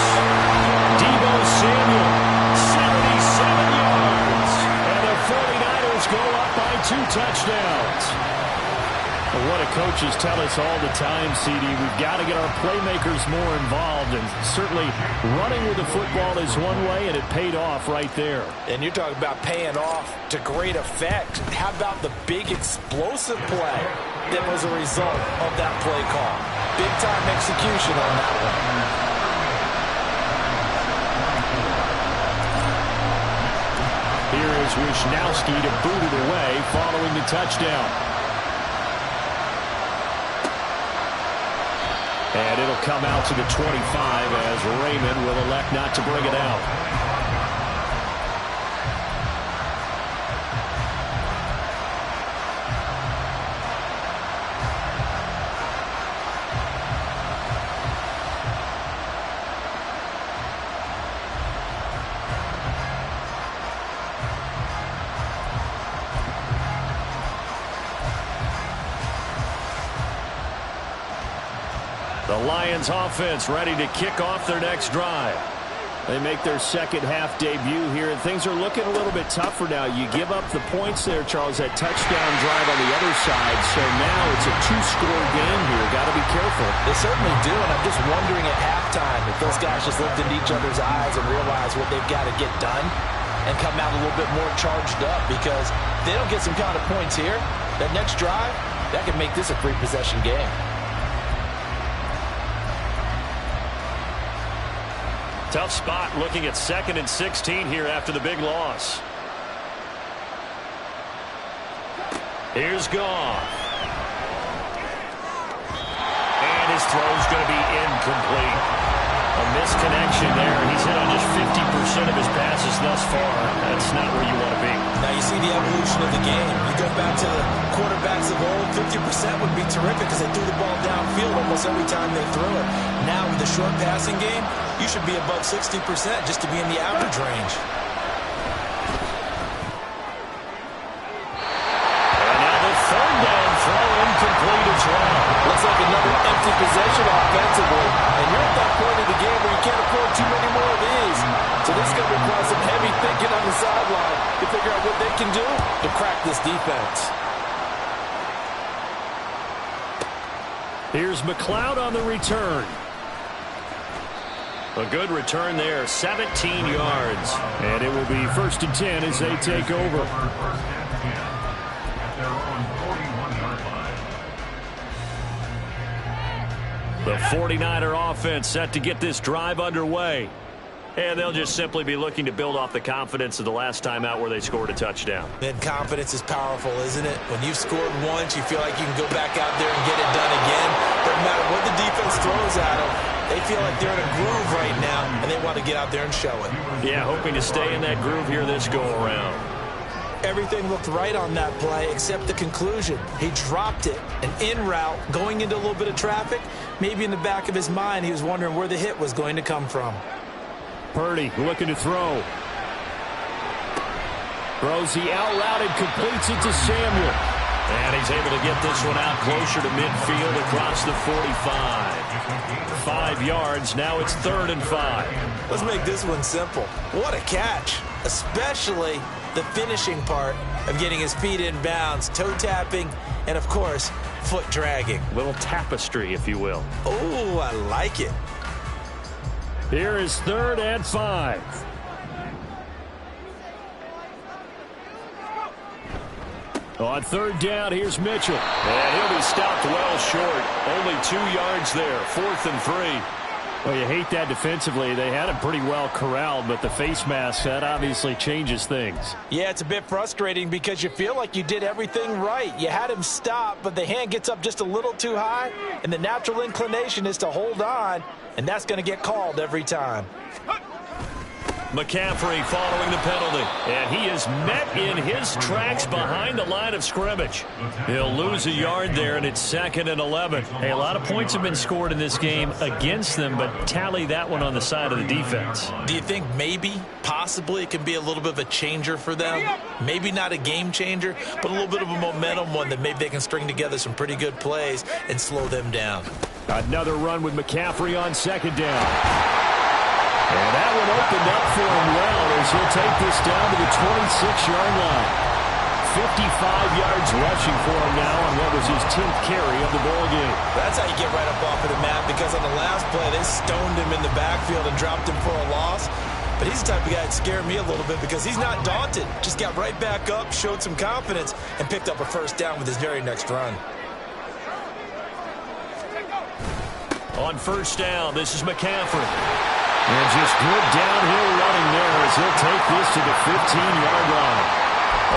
Deebo Samuel, 77 yards. And the 49ers go up by 2 touchdowns. Well, what do coaches tell us all the time, CD? We've got to get our playmakers more involved, and certainly running with the football is one way, and it paid off right there. And you're talking about paying off to great effect. How about the big explosive play that was a result of that play call? Big-time execution on that one. Here is Wisnowski to boot it away following the touchdown. And it'll come out to the 25 as Raymond will elect not to bring it out. The Lions offense ready to kick off their next drive. They make their second half debut here, and things are looking a little bit tougher now. You give up the points there, Charles, that touchdown drive on the other side, so now it's a 2-score game here. Got to be careful. They certainly do, and I'm just wondering at halftime if those guys just looked into each other's eyes and realize what they've got to get done and come out a little bit more charged up, because if they don't get some kind of points here, that next drive, that could make this a 3-possession game. Tough spot looking at 2nd and 16 here after the big loss. Here's Goff. And his throw's going to be incomplete. A misconnection there. He's hit on just 50% of his passes thus far. That's not where you want to be. Now you see the evolution of the game. You go back to the quarterbacks of old, 50% would be terrific because they threw the ball downfield almost every time they threw it. Now with the short passing game, you should be above 60% just to be in the average range. And now the 3rd down throw incomplete as well. Looks like another empty possession offensively. And you're at that point of the game where you can't afford too many more of these. So this is going to require some heavy thinking on the sideline to figure out what they can do to crack this defense. Here's McLeod on the return. A good return there, 17 yards. And it will be 1st and 10 as they take over. First and 10 at their own 41-yard line. The 49er offense set to get this drive underway. And they'll just simply be looking to build off the confidence of the last time out where they scored a touchdown. And confidence is powerful, isn't it? When you've scored once, you feel like you can go back out there and get it done again. Doesn't matter what the defense throws at them. They feel like they're in a groove right now, and they want to get out there and show it. Yeah, hoping to stay in that groove here this go-around. Everything looked right on that play except the conclusion. He dropped it, an in route, going into a little bit of traffic. Maybe in the back of his mind, he was wondering where the hit was going to come from. Purdy looking to throw. Throws the out route and completes it to Samuel. And he's able to get this one out closer to midfield across the 45. 5 yards. Now it's 3rd and 5. Let's make this one simple. What a catch, especially the finishing part of getting his feet in bounds, toe tapping, and, of course, foot dragging. Little tapestry, if you will. Oh, I like it. Here is 3rd and 5. On 3rd down, here's Mitchell. And he'll be stopped well short. Only 2 yards there. 4th and 3. Well, you hate that defensively. They had him pretty well corralled, but the face mask, that obviously changes things. Yeah, it's a bit frustrating because you feel like you did everything right. You had him stop, but the hand gets up just a little too high, and the natural inclination is to hold on, and that's going to get called every time. McCaffrey following the penalty, and he is met in his tracks behind the line of scrimmage. He'll lose a yard there, and it's 2nd and 11. Hey, a lot of points have been scored in this game against them, but tally that one on the side of the defense. Do you think maybe, possibly, it can be a little bit of a changer for them? Maybe not a game changer, but a little bit of a momentum one that maybe they can string together some pretty good plays and slow them down. Another run with McCaffrey on 2nd down. And that one opened up for him well as he'll take this down to the 26-yard line. 55 yards rushing for him now on what was his 10th carry of the ball game. That's how you get right up off of the mat, because on the last play, they stoned him in the backfield and dropped him for a loss. But he's the type of guy that scared me a little bit because he's not daunted. Just got right back up, showed some confidence, and picked up a 1st down with his very next run. On 1st down, this is McCaffrey. And just good downhill running there as he'll take this to the 15-yard line.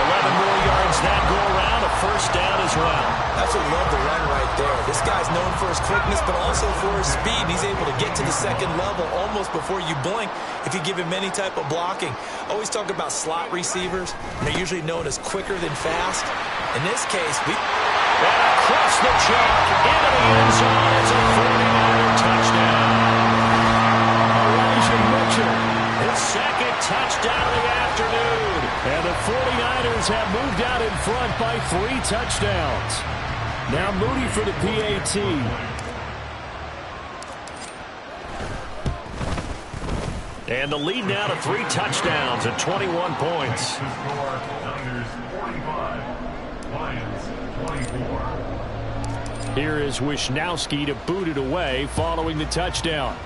11 more yards that go around, a 1st down as well. Absolutely love the run right there. This guy's known for his quickness, but also for his speed. He's able to get to the 2nd level almost before you blink if you give him any type of blocking. Always talk about slot receivers, and they're usually known as quicker than fast. In this case, and across the chalk into the end zone. It's a 49er touchdown. Mitchell, his 2nd touchdown of the afternoon. And the 49ers have moved out in front by 3 touchdowns. Now Moody for the PAT. And the lead now to 3 touchdowns at 21 points. Here is Wisnowski to boot it away following the touchdown.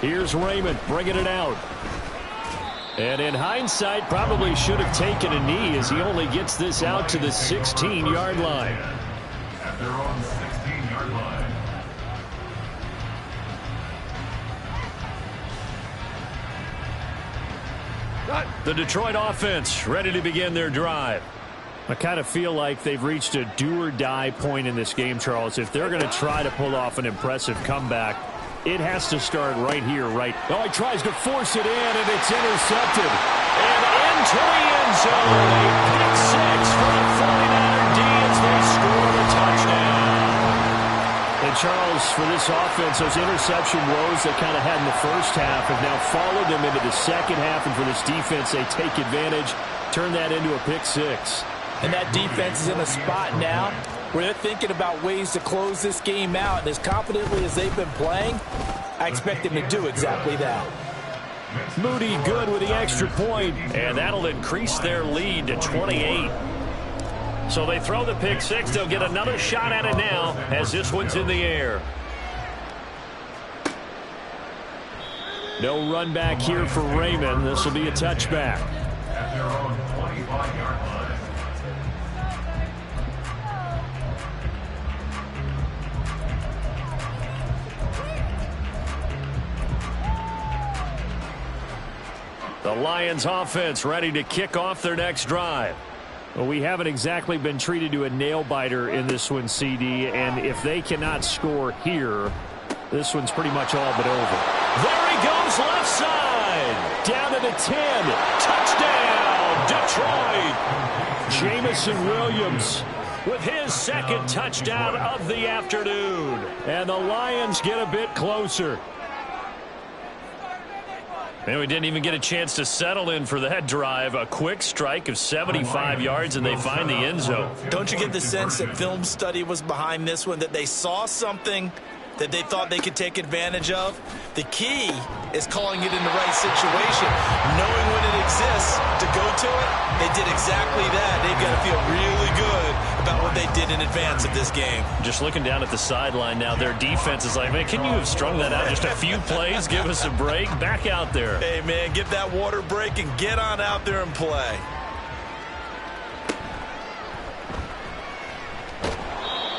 Here's Raymond bringing it out. And in hindsight, probably should have taken a knee as he only gets this out to the 16-yard line. At their own 16-yard line. The Detroit offense ready to begin their drive. I kind of feel like they've reached a do-or-die point in this game, Charles. If they're going to try to pull off an impressive comeback, it has to start right here, right. Oh, he tries to force it in, and it's intercepted. And into the end zone. A pick 6 for the 49er D as they score the touchdown. And Charles, for this offense, those interception woes they kind of had in the first half have now followed them into the second half. And for this defense, they take advantage, turn that into a pick 6. And that defense is in a spot now where they're thinking about ways to close this game out. And as confidently as they've been playing, I expect them to do exactly that. Moody good with the extra point, and that'll increase their lead to 28. So they throw the pick 6. They'll get another shot at it now as this one's in the air. No run back here for Raymond. This will be a touchback. At their own 25-yard line. The Lions offense ready to kick off their next drive. Well, we haven't exactly been treated to a nail-biter in this one, CD, and if they cannot score here, this one's pretty much all but over. There he goes left side. down to the 10. Touchdown, Detroit. Jamison Williams with his second touchdown of the afternoon. And the Lions get a bit closer. And we didn't even get a chance to settle in for that drive. A quick strike of 75 yards, and they find the end zone. Don't you get the sense that film study was behind this one, that they saw something that they thought they could take advantage of? The key is calling it in the right situation, knowing when it exists to go to it. They did exactly that. They've got to feel really good about what they did in advance of this game. Just looking down at the sideline now, their defense is like, man, can you have strung that out just a few plays? Give us a break. Back out there. Hey, man, get that water break and get on out there and play.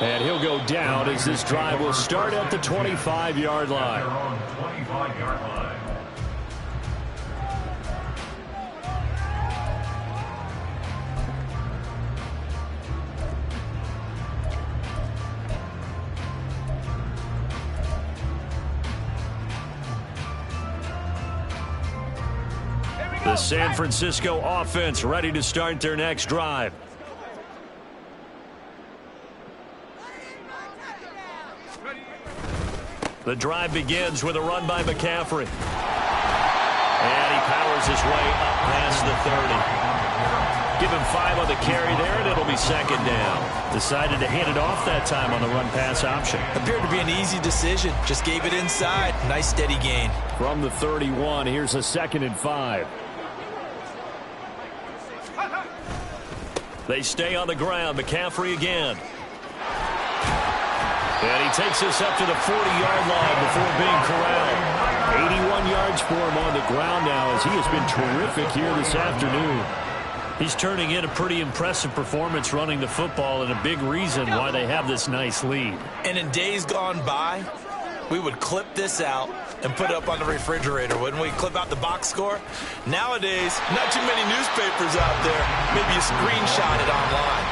And he'll go down as this drive will start at the 25-yard line. 25-yard line. The San Francisco offense ready to start their next drive. The drive begins with a run by McCaffrey. And he powers his way up past the 30. Give him 5 on the carry there, and it'll be second down. Decided to hand it off that time on the run-pass option. Appeared to be an easy decision. Just gave it inside. Nice steady gain. From the 31, here's a 2nd and 5. They stay on the ground. McCaffrey again. And he takes us up to the 40-yard line before being corralled. 81 yards for him on the ground now as he has been terrific here this afternoon. He's turning in a pretty impressive performance running the football, and a big reason why they have this nice lead. And in days gone by, we would clip this out and put it up on the refrigerator, wouldn't we? Clip out the box score. Nowadays, not too many newspapers out there. Maybe you screenshot it online.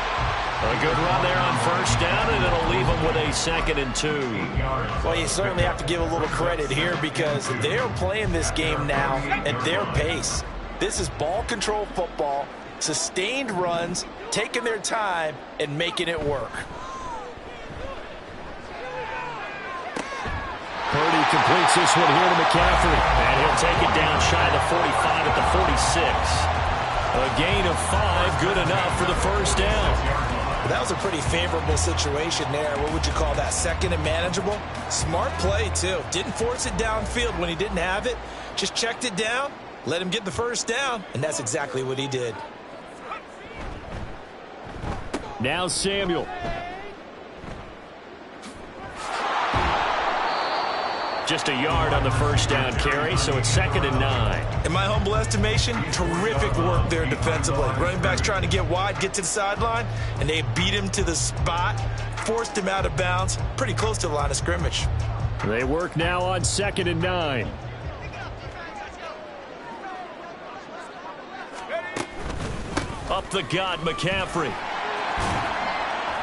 A good run there on first down, and it'll leave them with a 2nd and 2. Well, you certainly have to give a little credit here because they're playing this game now at their pace. This is ball control football, sustained runs, taking their time, and making it work. Purdy completes this one here to McCaffrey. And he'll take it down shy of the 45 at the 46. A gain of 5, good enough for the first down. That was a pretty favorable situation there. What would you call that? 2nd and manageable? Smart play, too. Didn't force it downfield when he didn't have it. Just checked it down, let him get the first down, and that's exactly what he did. Now Samuel. Just a yard on the first down carry, so it's 2nd and 9. In my humble estimation, terrific work there defensively. Running backs trying to get wide, get to the sideline, and they beat him to the spot, forced him out of bounds, pretty close to the line of scrimmage. They work now on 2nd and 9. Up the gut, McCaffrey.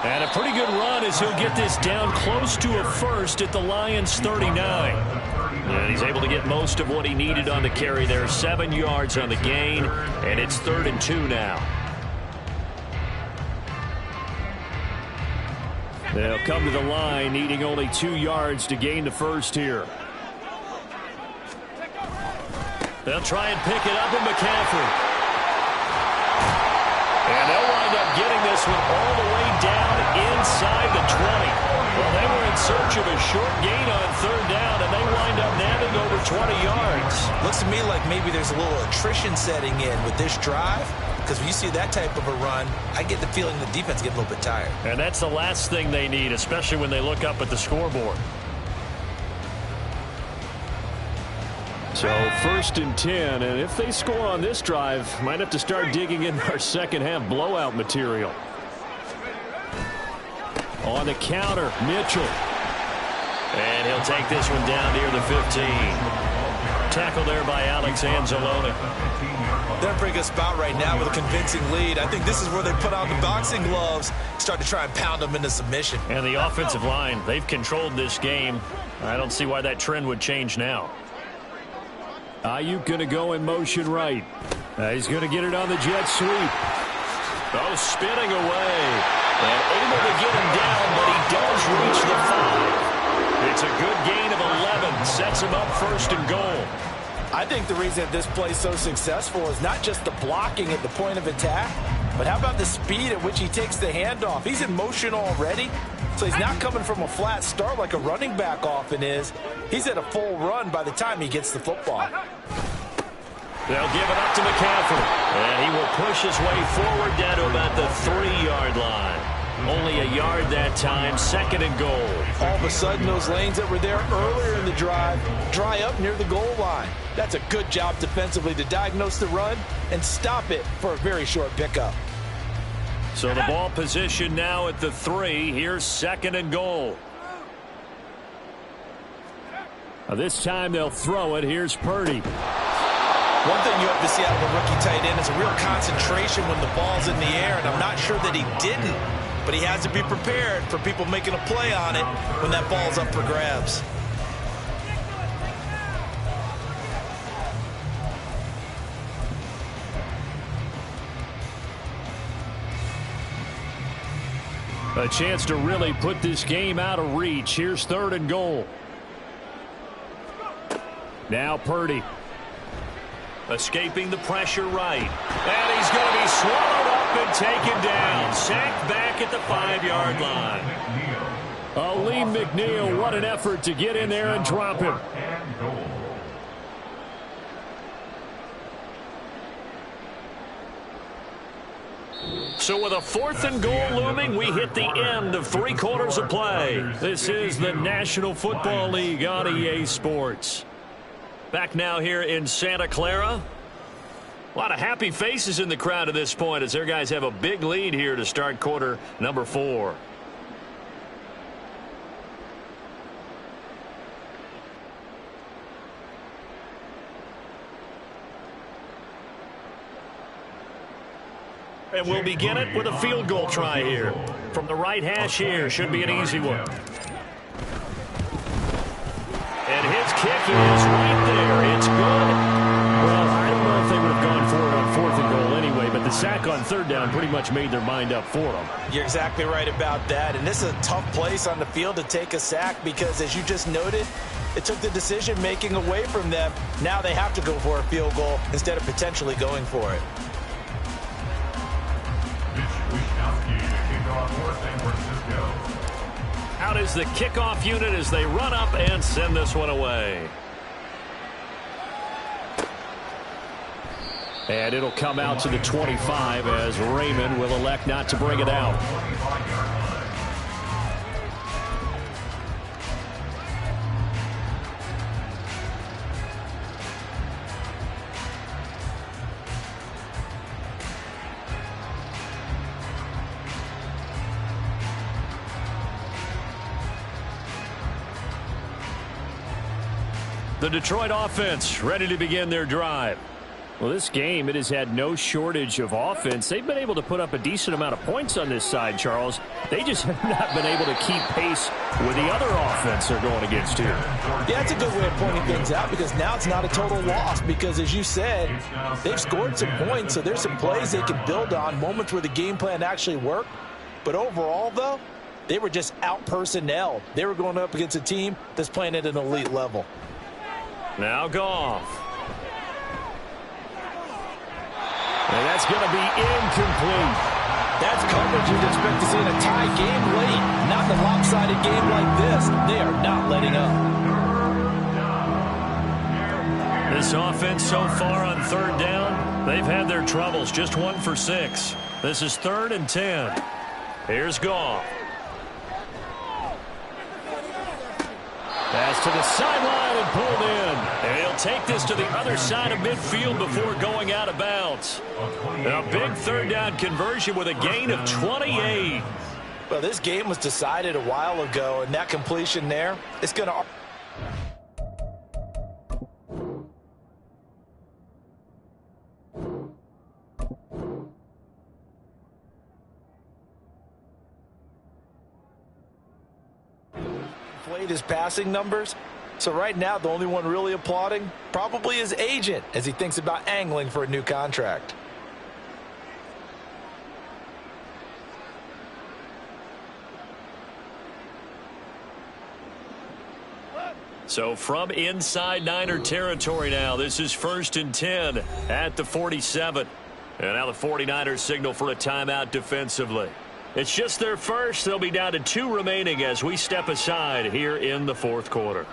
And a pretty good run as he'll get this down close to a first at the Lions' 39. And he's able to get most of what he needed on the carry there. 7 yards on the gain, and it's 3rd and 2 now. They'll come to the line needing only 2 yards to gain the first here. They'll try and pick it up with McCaffrey. And they'll wind up getting this one all the way down inside the 20. Well, they were in search of a short gain on 3rd down, and they wind up nabbing over 20 yards. Looks to me like maybe there's a little attrition setting in with this drive, because when you see that type of a run, I get the feeling the defense gets a little bit tired. And that's the last thing they need, especially when they look up at the scoreboard. So 1st and 10, and if they score on this drive, might have to start digging in our second half blowout material. On the counter, Mitchell. And he'll take this one down near the 15. Tackle there by Alex Anzalone. They're in a pretty good spot right now with a convincing lead. I think this is where they put on the boxing gloves, start to try and pound them into submission. And the offensive line, they've controlled this game. I don't see why that trend would change now. Ayuk going to go in motion right. He's going to get it on the jet sweep. Oh, spinning away. And able to get him down, but he does reach the 5. It's a good gain of 11. Sets him up 1st and goal. I think the reason that this play is so successful is not just the blocking at the point of attack, but how about the speed at which he takes the handoff? He's in motion already, so he's not coming from a flat start like a running back often is. He's at a full run by the time he gets the football. They'll give it up to McCaffrey, and he will push his way forward down to about the 3-yard line. Only a yard that time, 2nd and goal. All of a sudden, those lanes that were there earlier in the drive dry up near the goal line. That's a good job defensively to diagnose the run and stop it for a very short pickup. So the ball position now at the 3. Here's 2nd and goal. Now this time they'll throw it. Here's Purdy. One thing you have to see out of a rookie tight end is a real concentration when the ball's in the air, and I'm not sure that he didn't. But he has to be prepared for people making a play on it when that ball's up for grabs. A chance to really put this game out of reach. Here's 3rd and goal. Now Purdy. Escaping the pressure right. And he's going to be swallowed up and taken down. Sacked back at the 5-yard line. Aleem McNeil, what an effort to get in there and drop him. So with a 4th and goal looming, we hit the end of 3 quarters of play. This is the National Football League on EA Sports. Back now here in Santa Clara. A lot of happy faces in the crowd at this point as their guys have a big lead here to start quarter number 4. And we'll begin it with a field goal try here. From the right hash here, should be an easy one. And his kick is right there. It's good. Well, I don't know if they would have gone for it on 4th and goal anyway, but the sack on 3rd down pretty much made their mind up for them. You're exactly right about that. And this is a tough place on the field to take a sack because, as you just noted, it took the decision-making away from them. Now they have to go for a field goal instead of potentially going for it. Out is the kickoff unit as they run up and send this one away. And it'll come out to the 25 as Raymond will elect not to bring it out. The Detroit offense ready to begin their drive. Well, this game, it has had no shortage of offense. They've been able to put up a decent amount of points on this side, Charles. They just have not been able to keep pace with the other offense they're going against here. Yeah, that's a good way of pointing things out because now it's not a total loss because, as you said, they've scored some points, so there's some plays they can build on, moments where the game plan actually worked. But overall, though, they were just out-personnelled. They were going up against a team that's playing at an elite level. Now Goff. And that's going to be incomplete. That's coverage you'd expect to see in a tie game late. Not in a lopsided game like this. They are not letting up. This offense so far on 3rd down, they've had their troubles. Just 1 for 6. This is 3rd and 10. Here's Goff. Pass to the sideline and pulled in. And he'll take this to the other side of midfield before going out of bounds. A big 3rd down conversion with a gain of 28. Well, this game was decided a while ago, and that completion there, it's going to... inflate his passing numbers, So right now, the only one really applauding probably his agent as he thinks about angling for a new contract. So from inside Niner territory now, this is 1st and 10 at the 47. And now the 49ers signal for a timeout defensively. It's just their first. They'll be down to 2 remaining as we step aside here in the 4th quarter.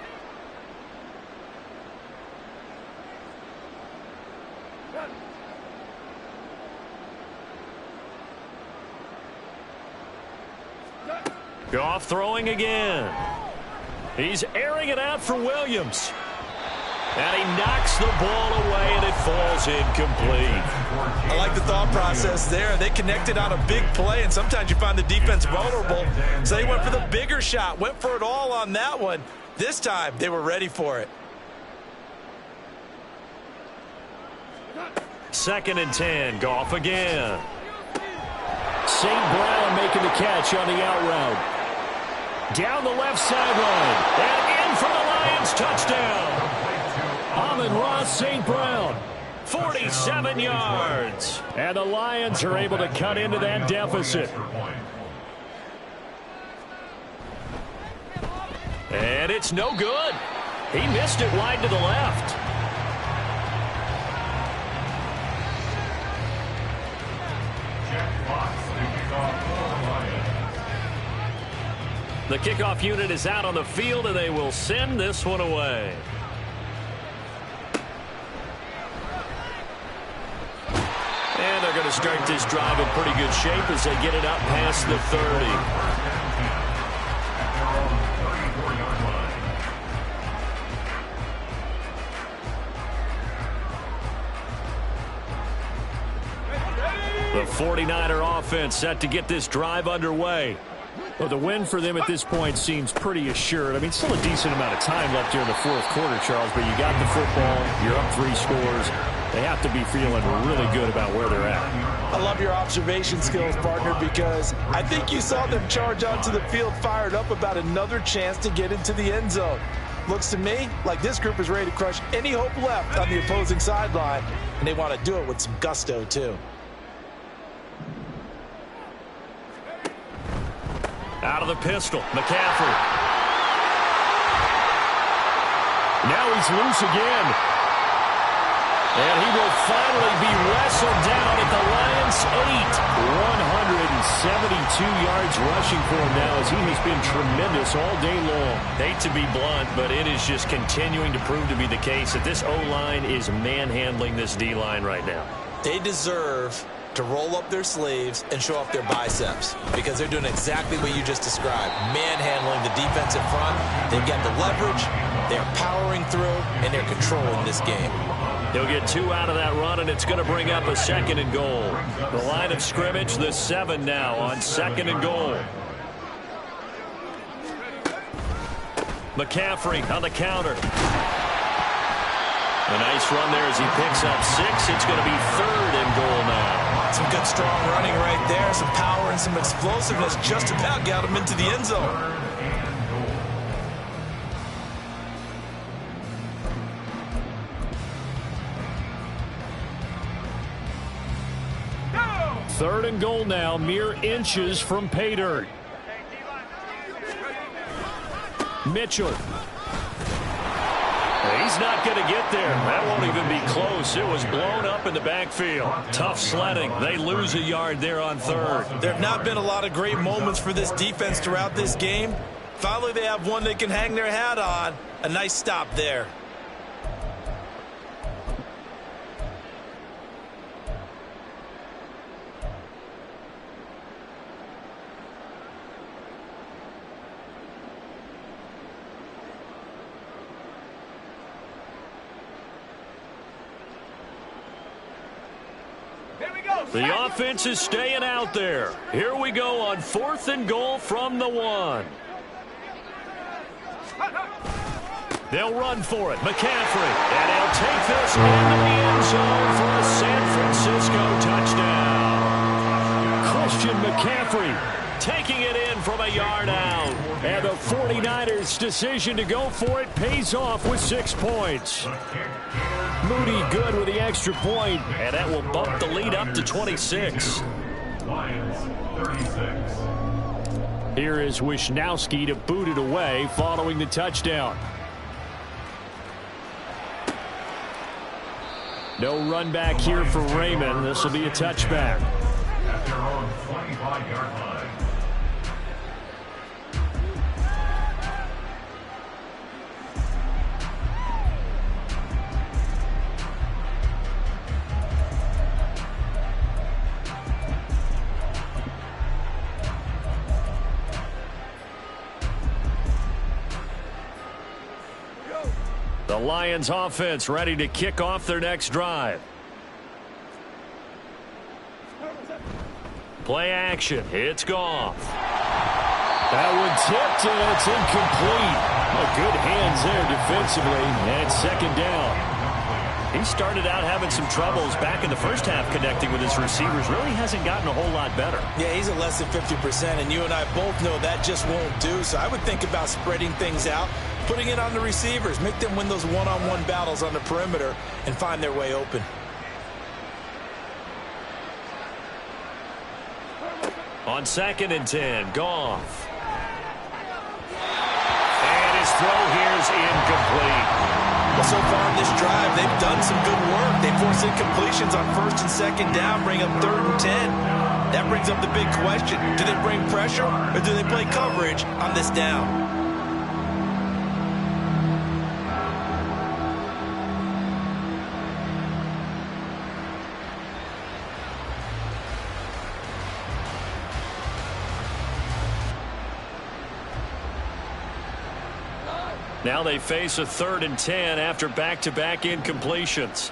Goff throwing again. He's airing it out for Williams. And he knocks the ball away, and it falls incomplete. I like the thought process there. They connected on a big play, and sometimes you find the defense vulnerable. So they went for the bigger shot, went for it all on that one. This time, they were ready for it. 2nd and 10, Goff again. St. Brown making the catch on the out route. Down the left sideline, and in for the Lions, touchdown. Amon-Ra St. Brown, 47 yards. And the Lions are able to cut into that deficit. And it's no good. He missed it wide to the left. The kickoff unit is out on the field, and they will send this one away. And they're going to start this drive in pretty good shape as they get it up past the 30. The 49er offense set to get this drive underway. Well, the win for them at this point seems pretty assured. I mean, still a decent amount of time left here in the 4th quarter, Charles, but you got the football, you're up 3 scores. They have to be feeling really good about where they're at. I love your observation skills, partner, because I think you saw them charge onto the field fired up about another chance to get into the end zone. Looks to me like this group is ready to crush any hope left on the opposing sideline, and they want to do it with some gusto, too. Out of the pistol, McCaffrey. Now he's loose again. And he will finally be wrestled down at the Lions' 172 yards rushing for him now as he has been tremendous all day long. Hate to be blunt, but it is just continuing to prove to be the case that this O-line is manhandling this D-line right now. They deserve to roll up their sleeves and show off their biceps because they're doing exactly what you just described, manhandling the defensive front. They've got the leverage, they're powering through, and they're controlling this game. He'll get 2 out of that run, and it's going to bring up a 2nd and goal. The line of scrimmage, the 7 now on 2nd and goal. McCaffrey on the counter. A nice run there as he picks up 6. It's going to be 3rd and goal now. Some good strong running right there. Some power and some explosiveness just about got him into the end zone. Third and goal now, mere inches from pay dirt. Mitchell. He's not going to get there. That won't even be close. It was blown up in the backfield. Tough sledding. They lose a yard there on 3rd. There have not been a lot of great moments for this defense throughout this game. Finally, they have one they can hang their hat on. A nice stop there. The offense is staying out there. Here we go on 4th and goal from the 1. They'll run for it. McCaffrey. And he'll take this into the end zone for a San Francisco touchdown. Christian McCaffrey taking it in from a yard out. And the 49ers' decision to go for it pays off with 6 points. Moody good with the extra point, and that will bump the lead up to 26. Lions 36. Here is Wisnowski to boot it away following the touchdown. No run back here for Raymond. This will be a touchback. At their own 25-yard line. The Lions offense ready to kick off their next drive. Play action. It's Goff. That one tipped, and it's incomplete. Oh, good hands there defensively, and it's second down. He started out having some troubles back in the first half connecting with his receivers. Really hasn't gotten a whole lot better. Yeah, he's at less than 50%, and you and I both know that just won't do. So I would think about spreading things out, putting it on the receivers, make them win those one-on-one battles on the perimeter and find their way open. On 2nd and 10, Goff. And his throw here's incomplete. Well, so far in this drive, they've done some good work. They force incompletions on 1st and 2nd down, bring up 3rd and 10. That brings up the big question. Do they bring pressure or do they play coverage on this down? Now they face a 3rd and 10 after back-to-back incompletions.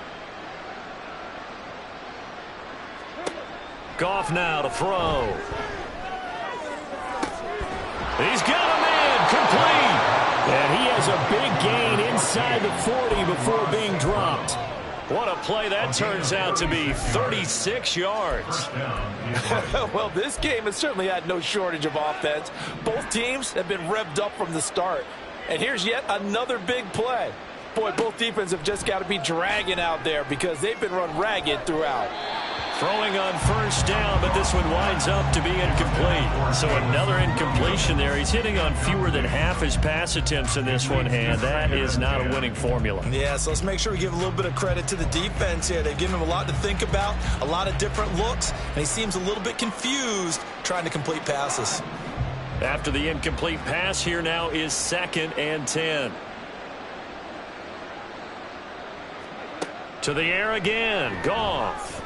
Goff now to throw. He's got a man complete. And he has a big gain inside the 40 before being dropped. What a play that turns out to be. 36 yards. Well, this game has certainly had no shortage of offense. Both teams have been revved up from the start. And here's yet another big play. Boy, both defenses have just got to be dragging out there because they've been run ragged throughout. Throwing on 1st down, but this one winds up to be incomplete. So another incompletion there. He's hitting on fewer than half his pass attempts in this one, and that is not a winning formula. Yeah, so let's make sure we give a little bit of credit to the defense here. They've given him a lot to think about, a lot of different looks, and he seems a little bit confused trying to complete passes. After the incomplete pass, here now is 2nd and 10. To the air again, Goff.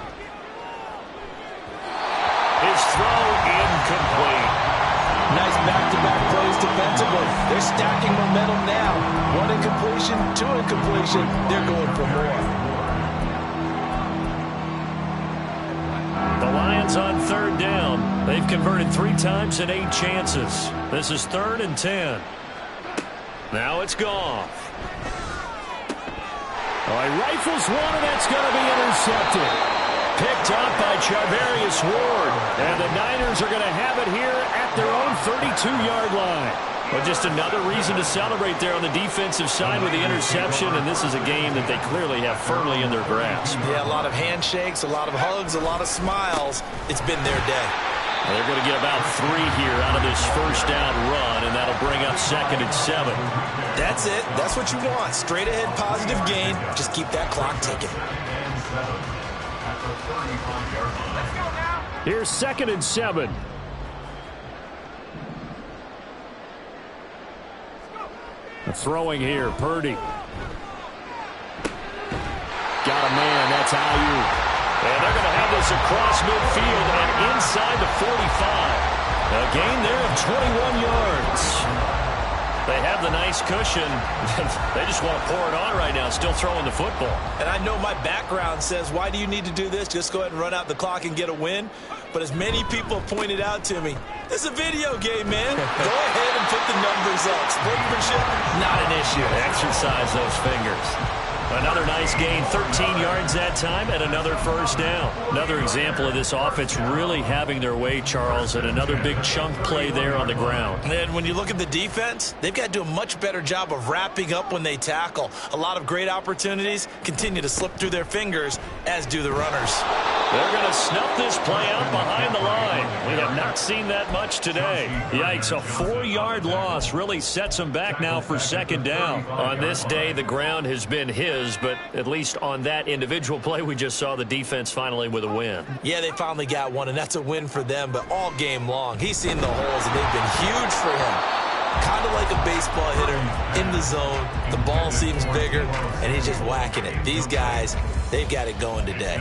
His throw incomplete. Nice back-to-back plays defensively. They're stacking momentum now. 1 incompletion, 2 incompletion. They're going for more. The Lions on 3rd down. They've converted 3 times in 8 chances. This is 3rd and 10. Now it's Goff. Oh, he rifles one, and that's going to be intercepted. Picked up by Charvarius Ward. And the Niners are going to have it here at their own 32-yard line. Well, just another reason to celebrate there on the defensive side with the interception, and this is a game that they clearly have firmly in their grasp. Yeah, a lot of handshakes, a lot of hugs, a lot of smiles. It's been their day. Well, they're going to get about 3 here out of this 1st down run, and that'll bring up 2nd and 7. That's it. That's what you want. Straight ahead positive gain. Just keep that clock ticking. Here's 2nd and 7. Throwing here, Purdy. Got a man, that's Ayuk. And they're going to have this across midfield and inside the 45. A gain there of 21 yards. They have the nice cushion. They just want to pour it on right now, still throwing the football. And I know my background says, why do you need to do this? Just go ahead and run out the clock and get a win. But as many people have pointed out to me, this is a video game, man. Go ahead and put the numbers up. Sportsmanship, not an issue. Exercise those fingers. Another nice gain, 13 yards that time, and another first down. Another example of this offense really having their way, Charles, and another big chunk play there on the ground. And when you look at the defense, they've got to do a much better job of wrapping up when they tackle. A lot of great opportunities continue to slip through their fingers, as do the runners. They're going to snuff this play out behind the line. We have not seen that much today. Yikes, a 4-yard loss really sets them back now for second down. On this day, the ground has been his, but at least on that individual play, we just saw the defense finally with a win. Yeah, they finally got one, and that's a win for them, but all game long, he's seen the holes, and they've been huge for him. Kind of like a baseball hitter in the zone. The ball seems bigger, and he's just whacking it. These guys, they've got it going today.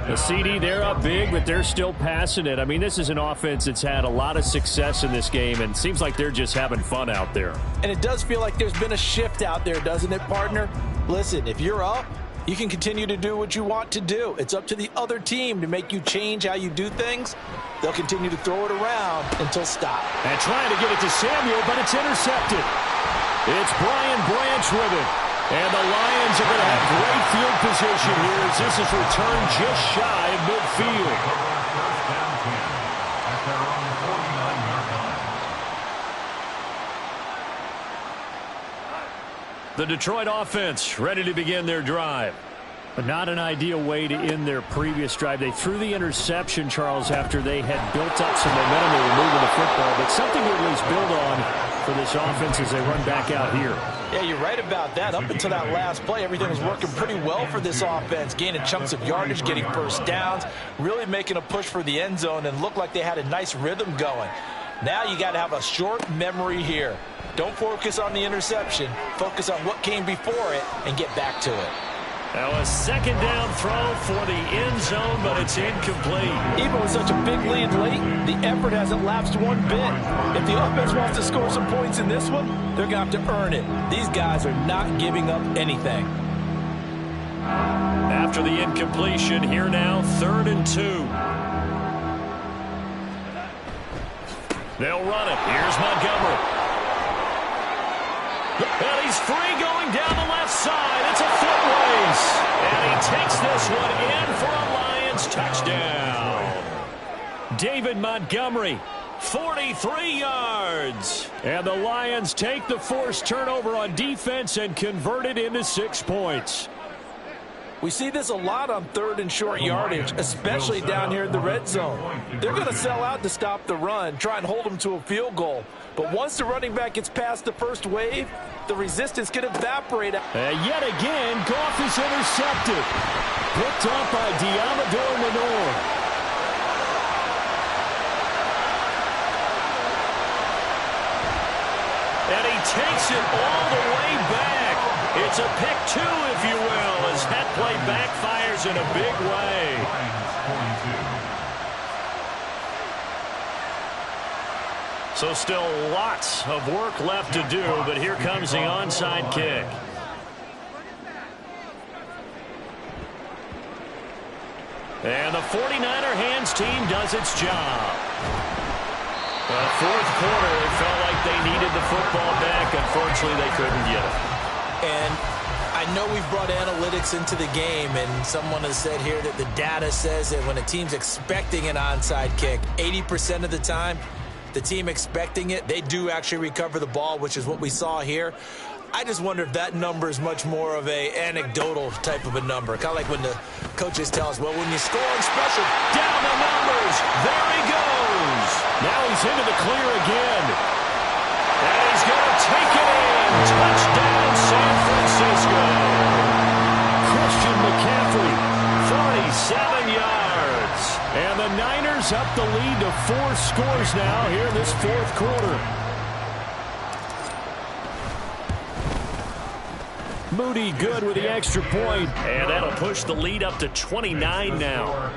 The CD, they're up big, but they're still passing it. I mean, this is an offense that's had a lot of success in this game, and seems like they're just having fun out there. And it does feel like there's been a shift out there, doesn't it, partner? Listen, if you're up, you can continue to do what you want to do. It's up to the other team to make you change how you do things. They'll continue to throw it around until stop. And trying to get it to Samuel, but it's intercepted. It's Brian Branch with it. And the Lions are going to have great field position here as this is returned just shy of midfield. First down 10 at their own 49-yard line. The Detroit offense ready to begin their drive. But not an ideal way to end their previous drive. They threw the interception, Charles, after they had built up some momentum. They were moving the football, but something to at least build on for this offense as they run back out here. Yeah, you're right about that. Up until that last play, everything was working pretty well for this offense, gaining chunks of yardage, getting first downs, really making a push for the end zone, and looked like they had a nice rhythm going. Now you got to have a short memory here. Don't focus on the interception. Focus on what came before it and get back to it. Now a second down throw for the end zone, but it's incomplete. Even with such a big lead late, the effort hasn't lapsed one bit. If the offense wants to score some points in this one, they're going to have to earn it. These guys are not giving up anything. After the incompletion, here now, 3rd and 2. They'll run it. Here's Montgomery. And he's free going down the left side. It's a foot race. And he takes this one in for a Lions touchdown. David Montgomery, 43 yards. And the Lions take the forced turnover on defense and convert it into 6 points. We see this a lot on 3rd and short yardage, especially down here in the red zone. They're going to sell out to stop the run, try and hold them to a field goal. But once the running back gets past the first wave, the resistance can evaporate. Yet again, Goff is intercepted. Picked up by Diamador Lenore. And he takes it all the way back. It's a pick 2, if you will, as that play backfires in a big way. So still lots of work left to do, but here comes the onside kick. And the 49er hands team does its job. The 4th quarter, it felt like they needed the football back. Unfortunately, they couldn't get it. And I know we've brought analytics into the game, and someone has said here that the data says that when a team's expecting an onside kick, 80% of the time, the team expecting it, they do actually recover the ball, which is what we saw here. I just wonder if that number is much more of a anecdotal type of a number. Kind of like when the coaches tell us, well, when you score on special, down the numbers. There he goes. Now he's into the clear again. And he's going to take it in. Touchdown, San Francisco. Christian McCaffrey, 47 yards. And the Niners up the lead to 4 scores now here in this 4th quarter. Moody good with the extra point. And that'll push the lead up to 29 now.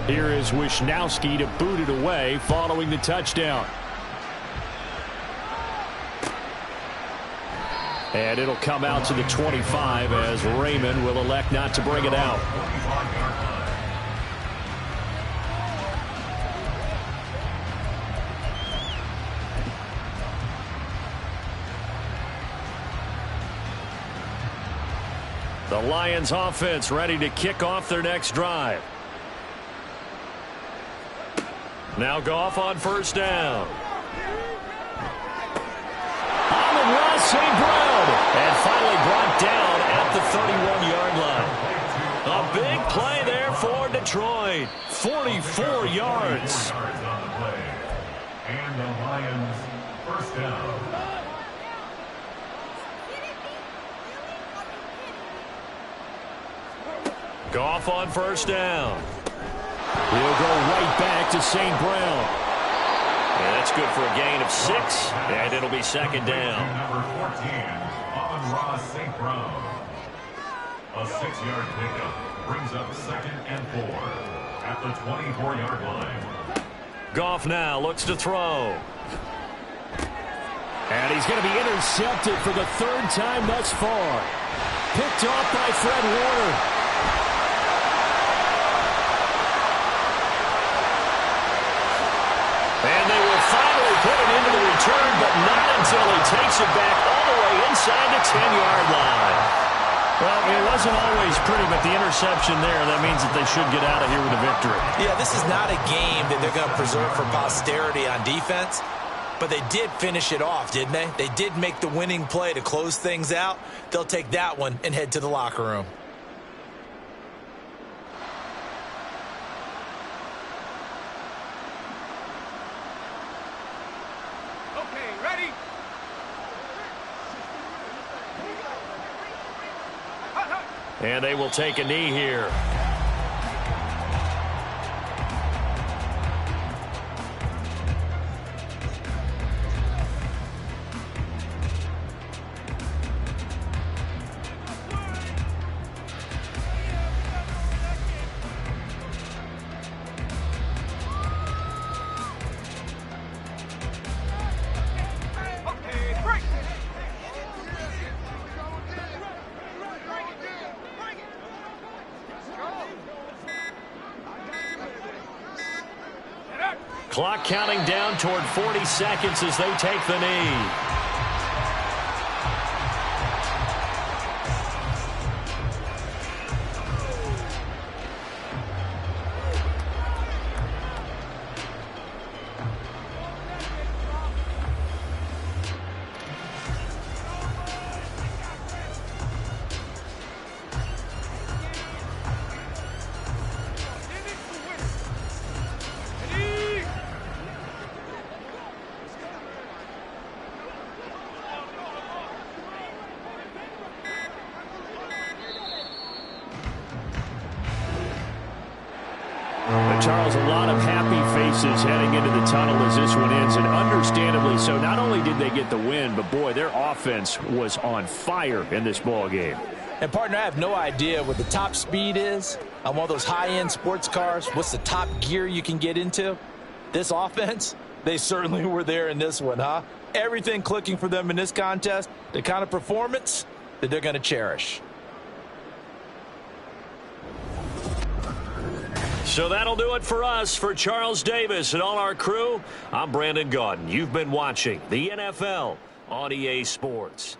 Here is Wisnowski to boot it away following the touchdown. And it'll come out to the 25 as Raymond will elect not to bring it out. The Lions offense ready to kick off their next drive. Now Goff on first down. Amon-Ra St. Brown. And finally brought down at the 31-yard line. A big play there for Detroit. 44 yards. And the Lions first down. Goff on first down. He'll go right back to St. Brown. And that's good for a gain of 6, and it'll be second down. Number 14, Amon-Ra St. Brown. A 6-yard pickup brings up 2nd and 4 at the 24-yard line. Goff now looks to throw. And he's going to be intercepted for the 3rd time thus far. Picked off by Fred Warner. And they will finally put it into the return, but not until he takes it back all the way inside the 10-yard line. Well, it wasn't always pretty, but the interception there, that means that they should get out of here with a victory. Yeah, this is not a game that they're going to preserve for posterity on defense, but they did finish it off, didn't they? They did make the winning play to close things out. They'll take that one and head to the locker room. And they will take a knee here. Clock counting down toward 40 seconds as they take the knee. Charles, a lot of happy faces heading into the tunnel as this one ends, and understandably so. Not only did they get the win, but boy, their offense was on fire in this ball game. And partner, I have no idea what the top speed is on one of those high-end sports cars. What's the top gear you can get into? This offense, they certainly were there in this one, huh? Everything clicking for them in this contest, the kind of performance that they're going to cherish. So that'll do it for us. For Charles Davis and all our crew, I'm Brandon Gaudin. You've been watching the NFL on EA Sports.